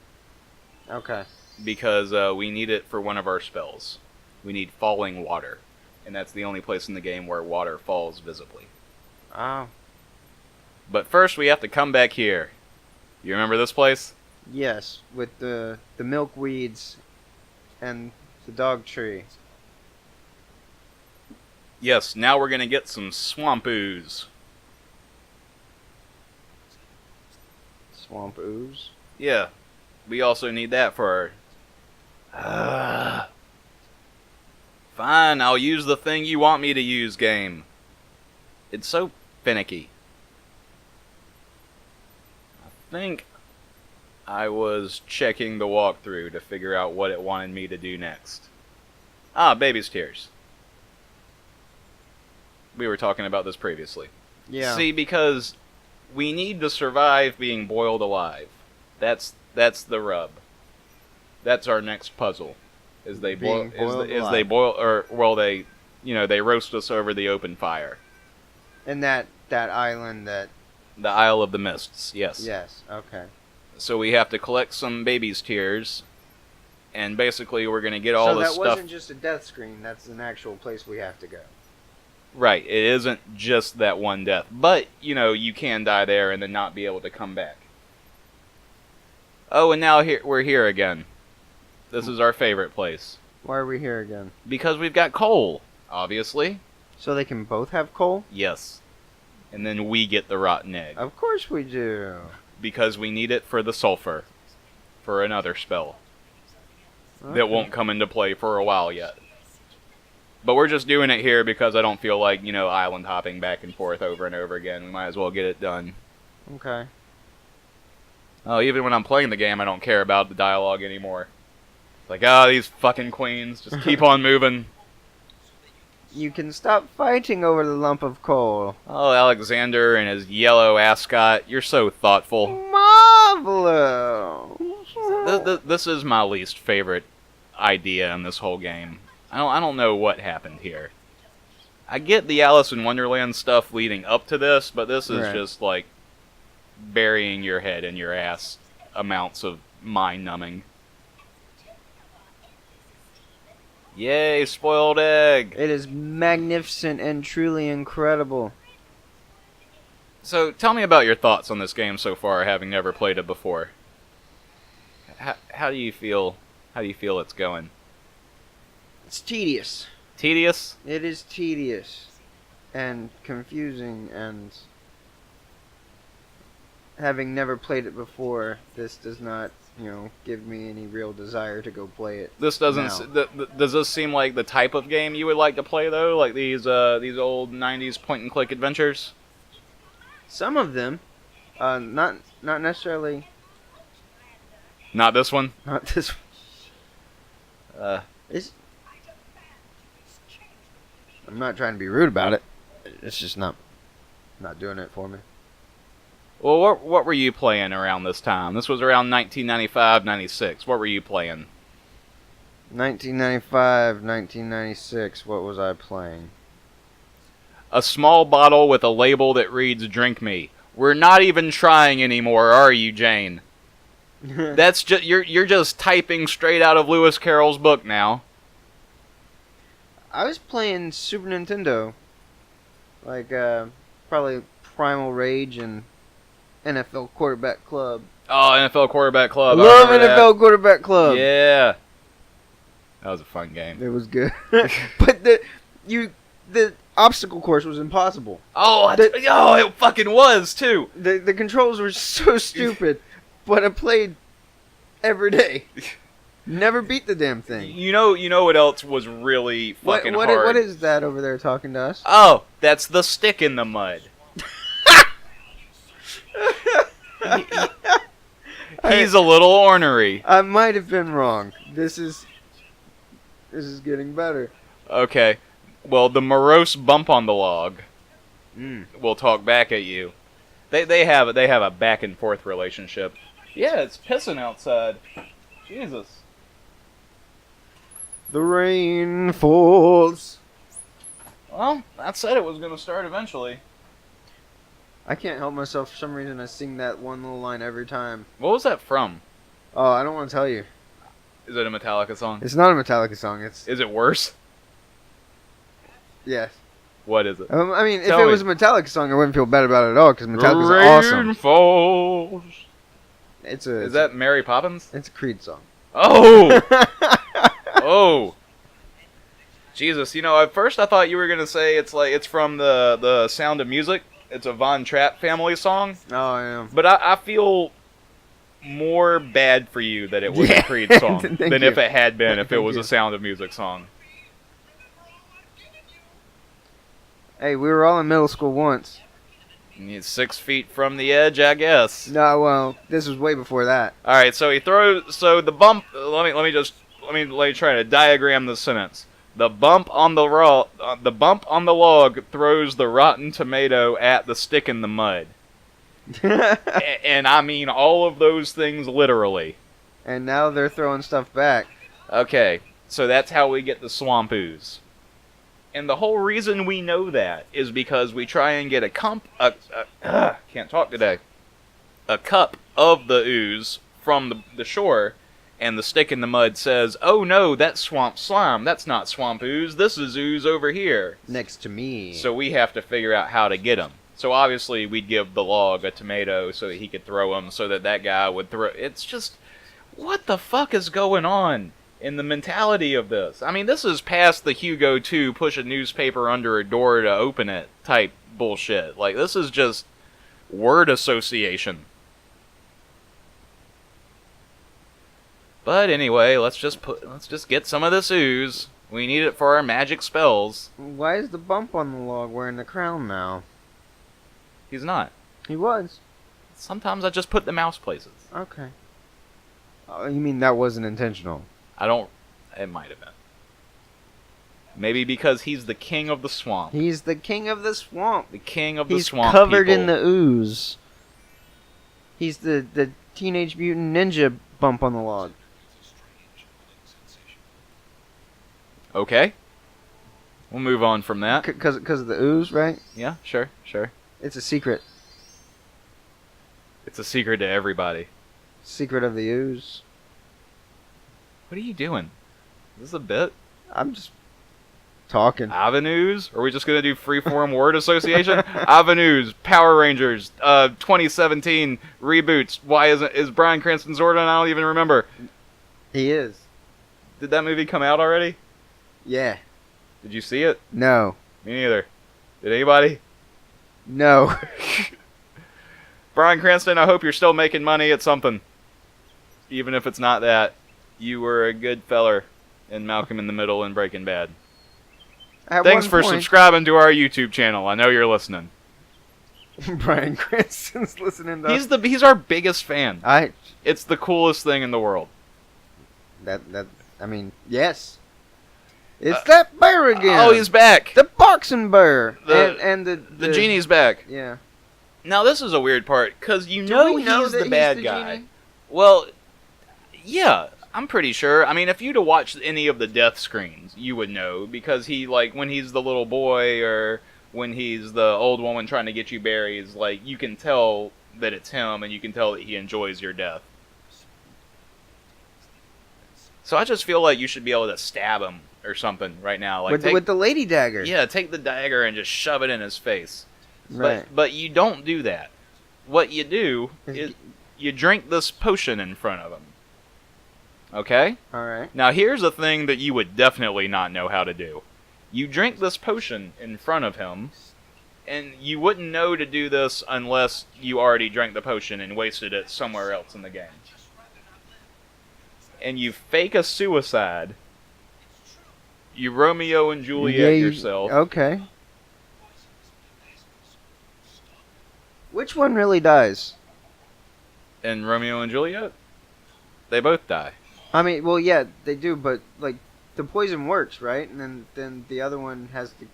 Okay.
Because we need it for one of our spells. We need falling water. And that's the only place in the game where water falls visibly.
Oh.
But first we have to come back here. You remember this place?
Yes, with the milkweeds and the dog tree.
Yes, now we're going to get some swamp ooze.
Swamp ooze?
Yeah. We also need that for our... Fine, I'll use the thing you want me to use, game. It's so finicky. I think I was checking the walkthrough to figure out what it wanted me to do next. Ah, baby's tears. We were talking about this previously.
Yeah.
See, because we need to survive being boiled alive. That's the rub. That's our next puzzle. Is they boil they roast us over the open fire.
And that island that...
The Isle of the Mists, yes.
Yes, okay.
So we have to collect some baby's tears, and basically we're going to get all this stuff...
So that wasn't just a death screen, that's an actual place we have to go.
Right, it isn't just that one death. But, you can die there and then not be able to come back. Oh, and now we're here again. This is our favorite place.
Why are we here again?
Because we've got coal, obviously.
So they can both have coal?
Yes. And then we get the rotten egg.
Of course we do.
Because we need it for the sulfur. For another spell.
Okay.
That won't come into play for a while yet. But we're just doing it here because I don't feel like, island hopping back and forth over and over again. We might as well get it done.
Okay.
Oh, even when I'm playing the game, I don't care about the dialogue anymore. It's like, these fucking queens, just keep on moving.
You can stop fighting over the lump of coal.
Oh, Alexander and his yellow ascot, you're so thoughtful.
Marvelous.
This is my least favorite idea in this whole game. I don't know what happened here. I get the Alice in Wonderland stuff leading up to this, but this is just like burying your head in your ass amounts of mind-numbing. Yay, spoiled egg!
It is magnificent and truly incredible.
So, tell me about your thoughts on this game so far, having never played it before. How do you feel? How do you feel it's going?
It's tedious.
Tedious?
It is tedious and confusing, and having never played it before, this does not, give me any real desire to go play it.
This doesn't. Does this seem like the type of game you would like to play though? Like these old '90s point-and-click adventures?
Some of them, not necessarily.
Not this one.
Not this one. I'm not trying to be rude about it. It's just not doing it for me.
Well, what were you playing around this time? This was around 1995, 96. What were you playing?
1995, 1996. What was I playing?
A small bottle with a label that reads "Drink Me." We're not even trying anymore, are you, Jane? That's just you're just typing straight out of Lewis Carroll's book now.
I was playing Super Nintendo, like probably Primal Rage and NFL Quarterback Club.
Oh, NFL Quarterback Club.
I love NFL Quarterback Club.
Yeah, that was a fun game.
It was good, but the obstacle course was impossible.
Oh, it fucking was too.
The controls were so stupid, but I played every day. Never beat the damn thing.
You know what else was really fucking hard?
What is that over there talking to us?
Oh, that's the stick in the mud. He's a little ornery.
I might have been wrong. This is getting better.
Okay. Well, the morose bump on the log will talk back at you. They have a back and forth relationship. Yeah, it's pissing outside. Jesus.
The rain falls.
Well, I said it was going to start eventually.
I can't help myself. For some reason, I sing that one little line every time.
What was that from?
Oh, I don't want to tell you.
Is it a Metallica song?
It's not a Metallica song.
Is it worse?
Yes.
What is it?
I mean, if it was a Metallica song, I wouldn't feel bad about it at all, because Metallica's awesome.
Rain falls.
Is
that Mary Poppins?
It's a Creed song.
Oh! Oh! Jesus, at first I thought you were gonna say it's from the Sound of Music. It's a Von Trapp family song.
Oh, yeah.
But I feel more bad for you that it was a Creed song than if it had been if it was a Sound of Music song.
Hey, we were all in middle school once.
He's 6 feet from the edge, I guess.
No, well, this was way before that.
All right, so he throws. So the bump. Let me try to diagram the sentence. The bump on the log throws the rotten tomato at the stick in the mud. And I mean all of those things literally.
And now they're throwing stuff back.
Okay, so that's how we get the swamp ooze. And the whole reason we know that is because we try and get can't talk today. A cup of the ooze from the shore, and the stick in the mud says, "Oh no, that's swamp slime. That's not swamp ooze. This is ooze over here."
Next to me.
So we have to figure out how to get them. So obviously we'd give the log a tomato so that he could throw them, so that guy would throw. It's just, what the fuck is going on? in the mentality of this. I mean, this is past the Hugo 2 push a newspaper under a door to open it type bullshit. Like, this is just word association. But anyway, let's just get some of this ooze. We need it for our magic spells.
Why is the bump on the log wearing the crown now?
He's not.
He was.
Sometimes I just put the mouse places.
Okay. You mean that wasn't intentional?
It might have been. Maybe because he's the king of the swamp.
He's the king of the swamp.
The king of the swamp.
He's covered
people.
in the ooze. He's the Teenage Mutant Ninja bump on the log.
Okay. We'll move on from that.
Because of the ooze, right?
Yeah, sure.
It's a secret.
It's a secret to everybody.
Secret of the ooze.
What are you doing? Is this a bit?
I'm just talking.
Avenues? Are we just going to do freeform word association? Avenues, Power Rangers, 2017 reboots. Why is Bryan Cranston Zordon? I don't even remember.
He is.
Did that movie come out already?
Yeah.
Did you see it?
No.
Me neither. Did anybody?
No.
Bryan Cranston, I hope you're still making money at something. Even if it's not that. You were a good feller in Malcolm in the Middle and Breaking Bad. Thanks for subscribing to our YouTube channel. I know you're listening.
Bryan Cranston's listening to
He's our biggest fan.
It's
the coolest thing in the world.
I mean, yes. It's that bear again.
Oh, he's back.
The boxing bear. And
the genie's back.
Yeah.
Now this is a weird part because he's the bad guy.
Genie?
Well, yeah, I'm pretty sure. I mean, if you'd have watched any of the death screens, you would know because he when he's the little boy or when he's the old woman trying to get you berries, like you can tell that it's him and you can tell that he enjoys your death. So I just feel like you should be able to stab him or something right now, like
with the lady dagger.
Yeah, take the dagger and just shove it in his face.
Right.
But you don't do that. What you do is you drink this potion in front of him. Okay?
Alright.
Now here's a thing that you would definitely not know how to do. You drink this potion in front of him, and you wouldn't know to do this unless you already drank the potion and wasted it somewhere else in the game. And you fake a suicide. You Romeo and Juliet yourself.
Okay. Which one really dies?
In Romeo and Juliet? They both die.
I mean, well, yeah, they do, but, like, the poison works, right? And then the other one has to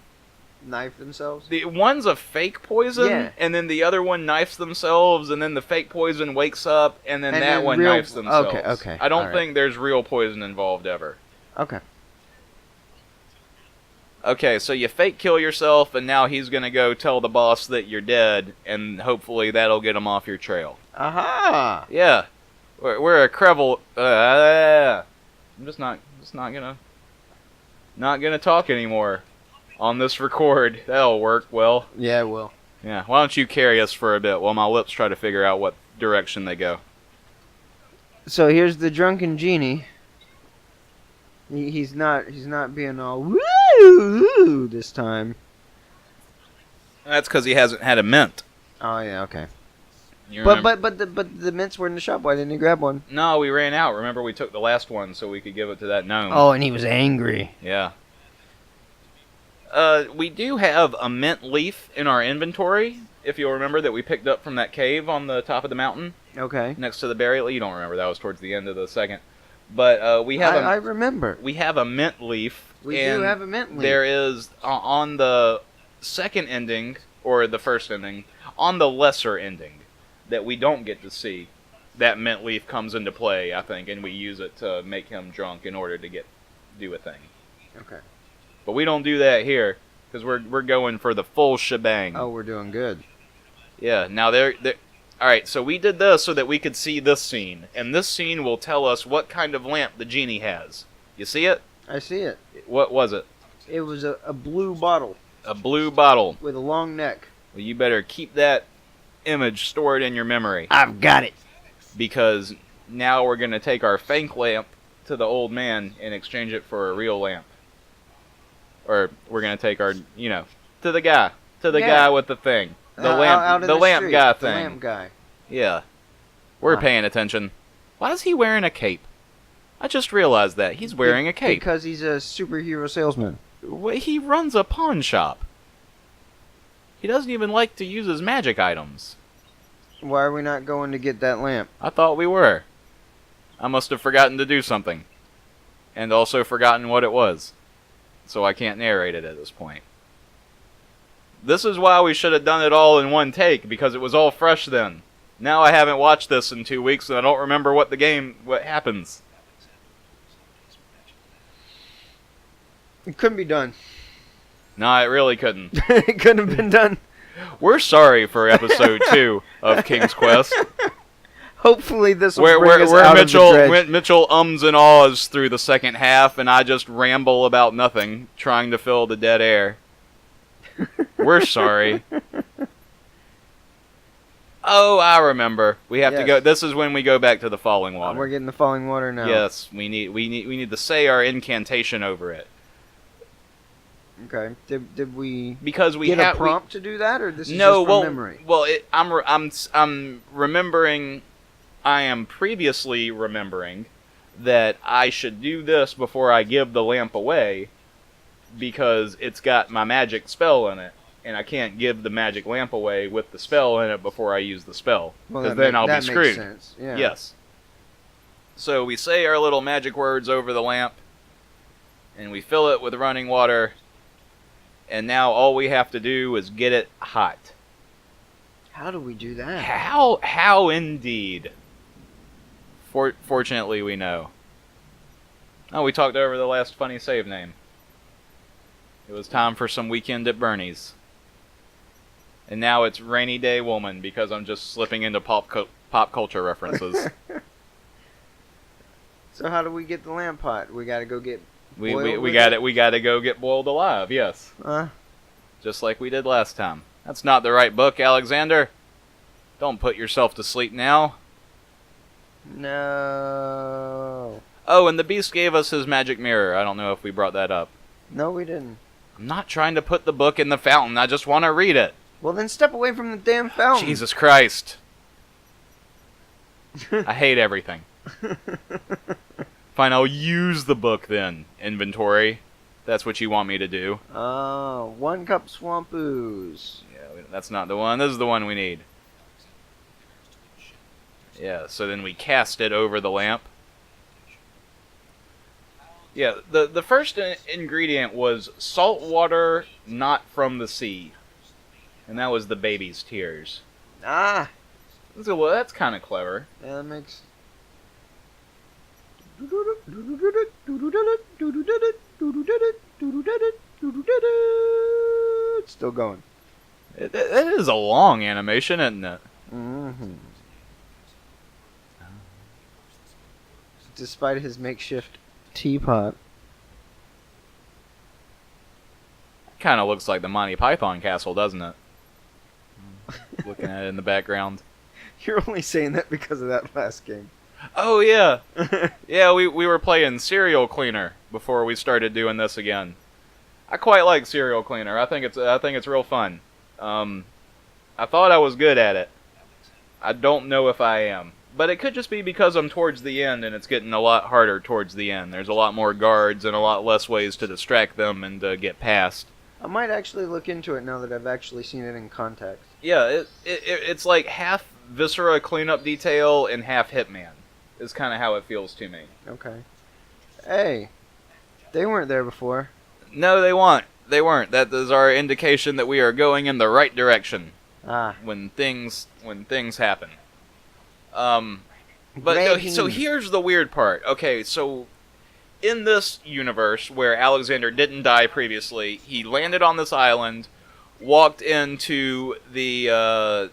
knife themselves?
The one's a fake poison,
yeah.
And then the other one knifes themselves, and then the fake poison wakes up, and then that one knifes themselves.
Okay.
I don't think there's real poison involved ever.
Okay.
Okay, so you fake kill yourself, and now he's going to go tell the boss that you're dead, and hopefully that'll get him off your trail.
Aha!
Yeah. We're a Crevel. I'm just not gonna talk anymore on this record. That'll work well.
Yeah, it will.
Yeah. Why don't you carry us for a bit while my lips try to figure out what direction they go?
So here's the drunken genie. He's not being all woo this time.
That's because he hasn't had a mint.
Oh yeah, okay.
But
the mints were in the shop. Why didn't he grab one?
No, we ran out. Remember, we took the last one so we could give it to that gnome.
Oh, and he was angry.
Yeah. We do have a mint leaf in our inventory, if you'll remember, that we picked up from that cave on the top of the mountain.
Okay.
Next to the berry. You don't remember. That was towards the end of the second. But we have
I remember.
We have a mint leaf.
We do have a mint leaf.
There is, on the second ending, or the first ending, on the lesser ending, that we don't get to see, that mint leaf comes into play, I think, and we use it to make him drunk in order to do a thing.
Okay.
But we don't do that here, because we're going for the full shebang.
Oh, we're doing good.
Yeah, now alright, so we did this so that we could see this scene, and this scene will tell us what kind of lamp the genie has. You see it?
I see it.
What was it?
It was a blue bottle.
A blue bottle.
With a long neck.
Well, you better keep that image stored in your memory.
I've got it.
Because now we're going to take our fake lamp to the old man and exchange it for a real lamp. Or we're gonna take our, to the guy with the thing, the lamp
street,
guy
the
thing.
lamp guy.
Yeah, we're paying attention. Why is he wearing a cape? I just realized that he's wearing a cape
because he's a superhero salesman.
He runs a pawn shop. He doesn't even like to use his magic items.
Why are we not going to get that lamp?
I thought we were. I must have forgotten to do something. And also forgotten what it was. So I can't narrate it at this point. This is why we should have done it all in one take, because it was all fresh then. Now I haven't watched this in 2 weeks and I don't remember what happens.
It couldn't be done.
No, it really couldn't.
It couldn't have been done.
We're sorry for episode 2 of King's Quest.
Hopefully this will bring us out of the dredge.
Mitchell ums and ahs through the second half, and I just ramble about nothing, trying to fill the dead air. We're sorry. Oh, I remember. We have to go. This is when we go back to the falling water.
We're getting the falling water now.
Yes, we need to say our incantation over it.
Okay. Did we
get
a prompt to do that, or this is just from memory?
Well, I'm remembering. I am previously remembering that I should do this before I give the lamp away, because it's got my magic spell in it, and I can't give the magic lamp away with the spell in it before I use the spell, because then I'll be screwed.
Makes sense. Yeah.
Yes. So we say our little magic words over the lamp, and we fill it with running water, and now all we have to do is get it hot.
How do we do that?
How indeed. Fortunately, we know. Oh, we talked over the last funny save name. It was time for some Weekend at Bernie's. And now it's Rainy Day Woman, because I'm just slipping into pop culture references.
So how do we get the lamp hot? We gotta go get
we gotta go get boiled alive, yes. Just like we did last time. That's not the right book, Alexander. Don't put yourself to sleep now.
No.
Oh, and the beast gave us his magic mirror. I don't know if we brought that up.
No, we didn't.
I'm not trying to put the book in the fountain. I just want to read it.
Well, then step away from the damn fountain.
Jesus Christ. I hate everything. Fine, I'll use the book then. Inventory. That's what you want me to do.
Oh, 1 cup swamp ooze.
Yeah, that's not the one. This is the one we need. Yeah, so then we cast it over the lamp. Yeah, the first ingredient was salt water not from the sea. And that was the baby's tears.
Ah!
So, well, that's kind of clever.
Yeah, that makes... It's still going.
It is a long animation, isn't it?
Mm-hmm. Despite his makeshift teapot.
Kind of looks like the Monty Python castle, doesn't it? Looking at it in the background.
You're only saying that because of that last game.
Oh, yeah. Yeah, we were playing Serial Cleaner before we started doing this again. I quite like Serial Cleaner. I think it's real fun. I thought I was good at it. I don't know if I am. But it could just be because I'm towards the end and it's getting a lot harder towards the end. There's a lot more guards and a lot less ways to distract them and get past.
I might actually look into it now that I've actually seen it in context.
Yeah, it's like half Viscera cleanup detail and half Hitman. Is kind of how it feels to me.
Okay. Hey, they weren't there before.
No, they weren't. They weren't. That is our indication that we are going in the right direction. When things happen. But no, so here's the weird part. Okay, so in this universe where Alexander didn't die previously, he landed on this island, walked into the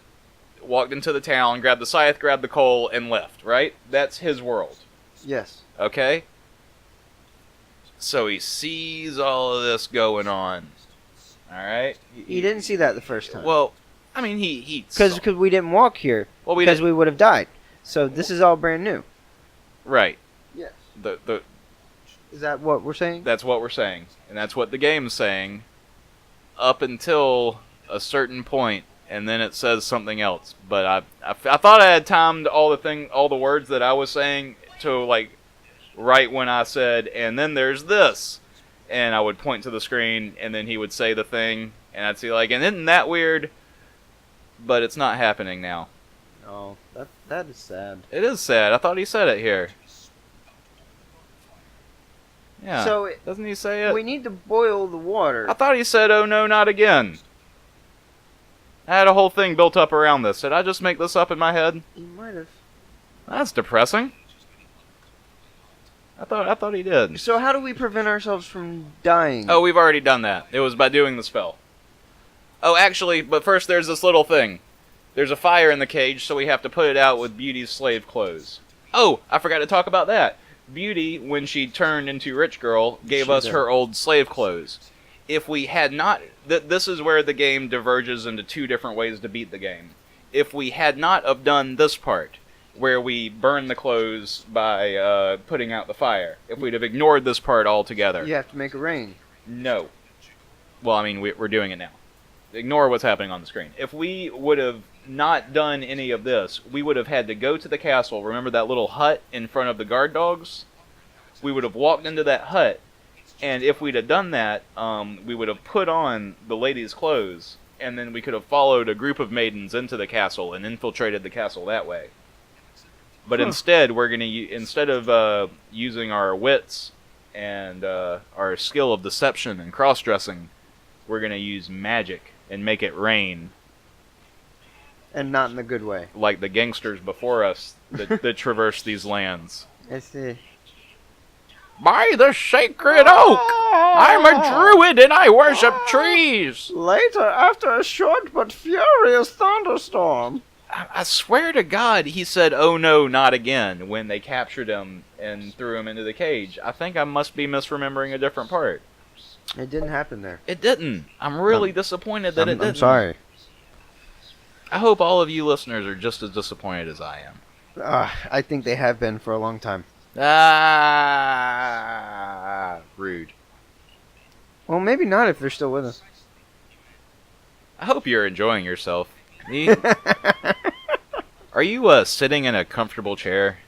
town, grabbed the scythe, grabbed the coal, and left, right? That's his world.
Yes.
Okay? So he sees all of this going on. Alright?
He didn't see that the first time.
Well, I mean, he
because we didn't walk here. Well, because we would have died. So this is all brand new.
Right.
Yes.
The
Is that what we're saying?
That's what we're saying, and that's what the game's saying, up until a certain point, and then it says something else. But I thought I had timed all the words that I was saying to like right when I said, and then there's this, and I would point to the screen, and then he would say the thing, and I'd see like, and isn't that weird? But it's not happening now.
Oh, that is sad.
It is sad. I thought he said it here. Yeah.
So
doesn't he say it?
We need to boil the water.
I thought he said, "Oh no, not again." I had a whole thing built up around this. Did I just make this up in my head?
You might have.
That's depressing. I thought he did.
So how do we prevent ourselves from dying?
Oh, we've already done that. It was by doing the spell. Oh, actually, but first there's this little thing. There's a fire in the cage, so we have to put it out with Beauty's slave clothes. Oh, I forgot to talk about that. Beauty, when she turned into Rich Girl, gave us her old slave clothes. If we had not... this is where the game diverges into two different ways to beat the game. If we had not have done this part, where we burn the clothes by putting out the fire, if we'd have ignored this part altogether...
You have to make it rain.
No. Well, I mean, we're doing it now. Ignore what's happening on the screen. If we would have not done any of this, we would have had to go to the castle. Remember that little hut in front of the guard dogs? We would have walked into that hut, and if we'd have done that, we would have put on the lady's clothes, and then we could have followed a group of maidens into the castle and infiltrated the castle that way. But instead, we're gonna instead of using our wits and our skill of deception and cross-dressing, we're gonna use magic and make it rain.
And not in the good way.
Like the gangsters before us that traverse these lands.
I see.
By the sacred oak! I'm a druid and I worship trees!
Later, after a short but furious thunderstorm.
I swear to God, he said, "Oh no, not again," when they captured him and threw him into the cage. I think I must be misremembering a different part.
It didn't happen there.
It didn't. I'm really disappointed that it didn't.
I'm sorry.
I hope all of you listeners are just as disappointed as I am.
I think they have been for a long time.
Rude.
Well, maybe not if they're still with us.
I hope you're enjoying yourself. Are you sitting in a comfortable chair?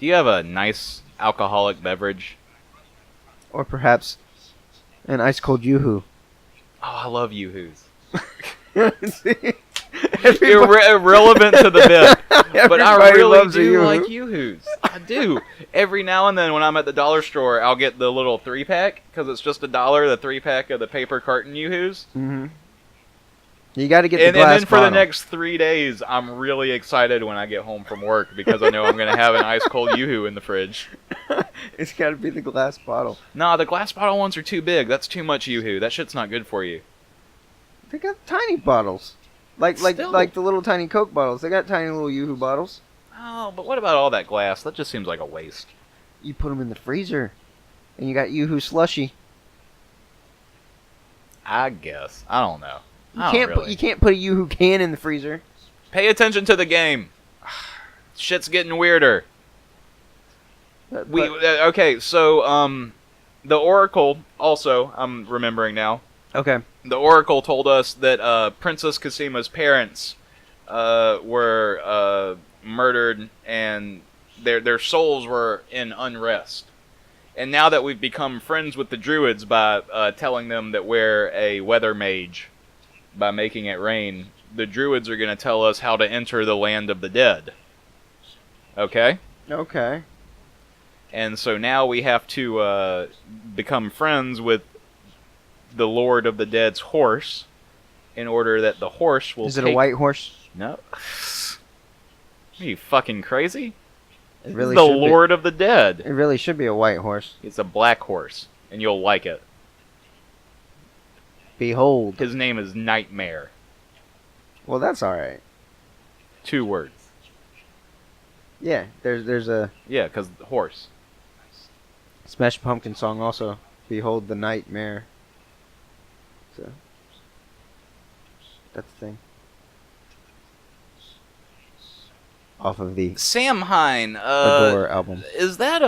Do you have a nice alcoholic beverage?
Or perhaps an ice cold YooHoo.
Oh, I love YooHoos.
See?
Irrelevant to the bit, but I really do like
YooHoo.
YooHoos. I do. Every now and then when I'm at the dollar store, I'll get the little 3-pack, because it's just $1, the 3-pack of the paper carton YooHoos.
Mm-hmm. You got to get the glass
bottle. And then for
bottle.
the next 3 days, I'm really excited when I get home from work, because I know I'm going to have an ice-cold YooHoo in the fridge.
It's got to be the glass bottle.
Nah, the glass bottle ones are too big. That's too much YooHoo. That shit's not good for you.
They got tiny bottles. Like the little tiny Coke bottles. They got tiny little YooHoo bottles.
Oh, but what about all that glass? That just seems like a waste.
You put them in the freezer, and you got YooHoo slushy.
I guess. I don't know.
You can't put a YooHoo can in the freezer.
Pay attention to the game. Shit's getting weirder. Okay, so the Oracle also, I'm remembering now.
Okay.
The Oracle told us that Princess Casima's parents were murdered and their souls were in unrest. And now that we've become friends with the Druids by telling them that we're a weather mage, by making it rain, the Druids are going to tell us how to enter the land of the dead. Okay?
Okay.
And so now we have to become friends with the Lord of the Dead's horse, in order that the horse will
Is it a white horse?
No. Are you fucking crazy?
It really
the
should
Lord of the Dead.
It really should be a white horse.
It's a black horse, and you'll like it.
Behold.
His name is Nightmare.
Well, that's alright.
2 words.
Yeah, there's a...
Yeah, because horse.
Smash Pumpkin song also. Behold the Nightmare. So, that's the thing. Off of the
Sam Hine,
Adore album.
Is that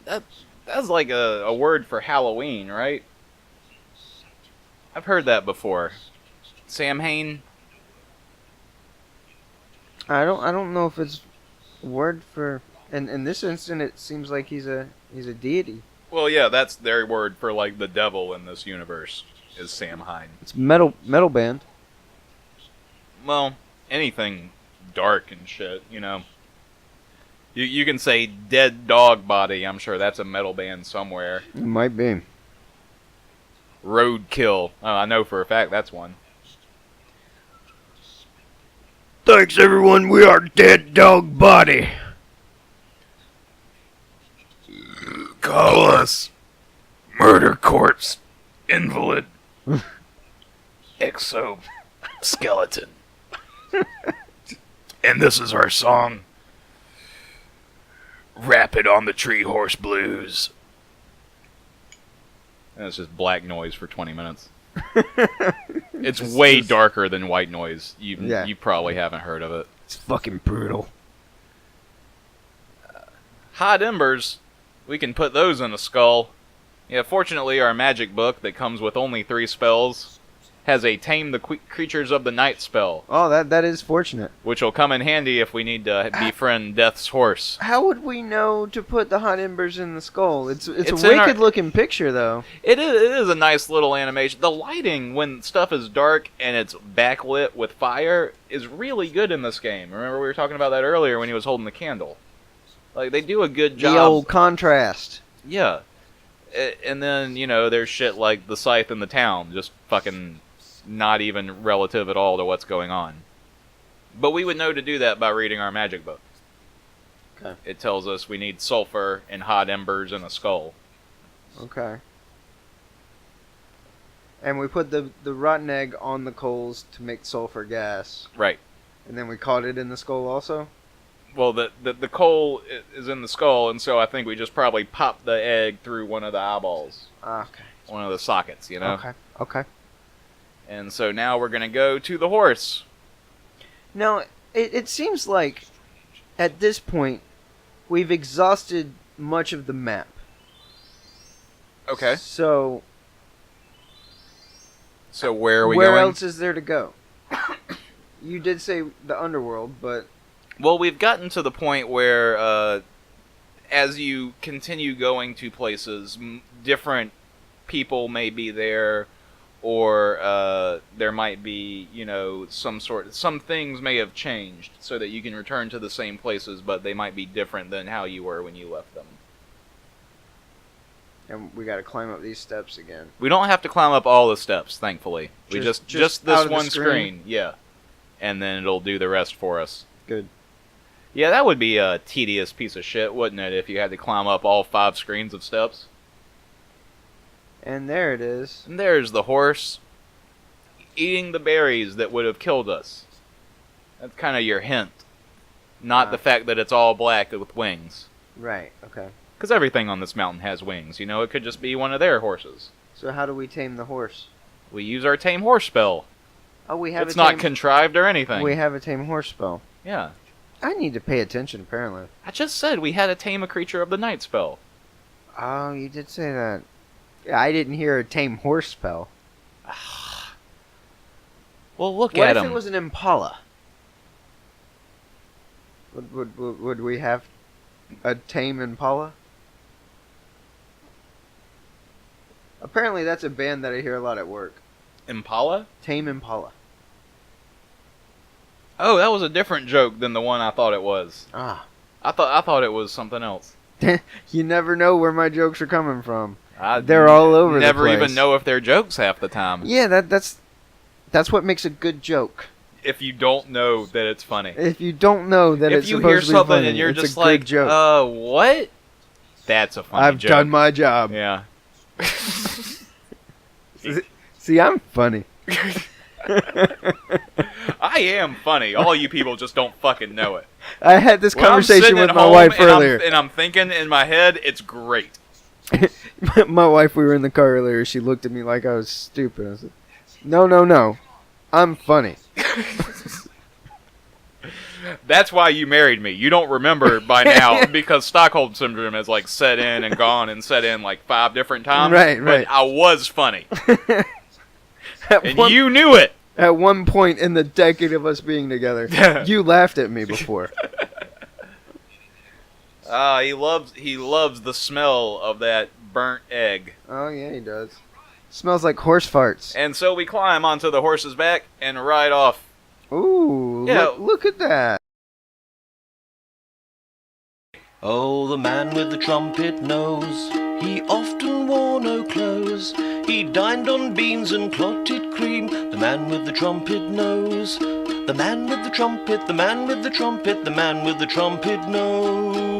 That's like a word for Halloween, right? I've heard that before. Samhain?
I don't know if it's a word for. In this instant, it seems like he's a deity.
Well, yeah, that's their word for like the devil in this universe is Samhain.
It's metal band.
Well, anything dark and shit, you know. You can say dead dog body. I'm sure that's a metal band somewhere.
It might be.
Roadkill. Oh, I know for a fact that's one.
Thanks, everyone. We are Dead Dog Body.
Call us Murder Corpse Invalid Exoskeleton. And this is our song, Rapid on the Tree Horse Blues. And it's just black noise for 20 minutes. It's way darker than white noise. You probably haven't heard of it.
It's fucking brutal.
Hot embers, we can put those in a skull. Yeah, fortunately our magic book that comes with only 3 spells has a Tame the Creatures of the Night spell.
Oh, that is fortunate.
Which will come in handy if we need to befriend Death's horse.
How would we know to put the hot embers in the skull? It's a wicked looking picture, though.
It is a nice little animation. The lighting, when stuff is dark and it's backlit with fire, is really good in this game. Remember we were talking about that earlier when he was holding the candle. Like, they do a good job.
The old contrast.
Yeah. And then, you know, there's shit like the scythe in the town, just fucking not even relative at all to what's going on. But we would know to do that by reading our magic book.
Okay.
It tells us we need sulfur and hot embers and a skull.
Okay. And we put the rotten egg on the coals to make sulfur gas.
Right.
And then we caught it in the skull also?
Well, the coal is in the skull, and so I think we just probably popped the egg through one of the eyeballs.
Okay.
One of the sockets, you know?
Okay.
And so now we're going to go to the horse.
Now, it seems like at this point we've exhausted much of the map.
Okay.
So
where are we going?
Where else is there to go? You did say the underworld, but...
Well, we've gotten to the point where as you continue going to places, different people may be there, or there might be, you know, some things may have changed so that you can return to the same places, but they might be different than how you were when you left them.
And we got to climb up these steps again.
We don't have to climb up all the steps, thankfully. We just this one screen, yeah. And then it'll do the rest for us.
Good.
Yeah, that would be a tedious piece of shit, wouldn't it, if you had to climb up all 5 screens of steps?
And there it is.
And there's the horse, eating the berries that would have killed us. That's kind of your hint. Not the fact that it's all black with wings.
Right, okay.
Because everything on this mountain has wings, you know? It could just be one of their horses.
So how do we tame the horse?
We use our tame horse spell.
Oh, we have
It's not contrived or anything.
We have a tame horse spell.
Yeah.
I need to pay attention, apparently.
I just said we had a tame a creature of the night spell.
Oh, you did say that. I didn't hear a tame horse spell.
Well, look
what
at him.
What if it was an impala? Would we have a tame impala? Apparently that's a band that I hear a lot at work.
Impala?
Tame Impala.
Oh, that was a different joke than the one I thought it was.
Ah.
I thought it was something else.
You never know where my jokes are coming from. They're all over the place.
Never even know if they're jokes half the time.
Yeah, that's what makes a good joke.
If you don't know that it's funny.
If you don't know that it's supposed to be funny,
if you hear something and you're just like, what? That's a funny joke.
I've done my job.
Yeah.
See, I'm funny.
I am funny. All you people just don't fucking know it.
I had this conversation with my wife earlier.
And I'm thinking in my head, it's great.
My wife, we were in the car earlier. She looked at me like I was stupid. I said, no. I'm funny.
That's why you married me. You don't remember by now because Stockholm Syndrome has, like, set in and gone and set in, like, 5 different times.
Right.
But I was funny. And
one,
you knew it.
At one point in the decade of us being together, you laughed at me before.
He loves the smell of that burnt egg.
Oh, yeah, he does. Smells like horse farts.
And so we climb onto the horse's back and ride off.
Ooh,
Yeah.
look at that.
Oh, the man with the trumpet nose, he often wore no clothes. He dined on beans and clotted cream. The man with the trumpet nose. The man with the trumpet, the man with the trumpet, the man with the trumpet nose.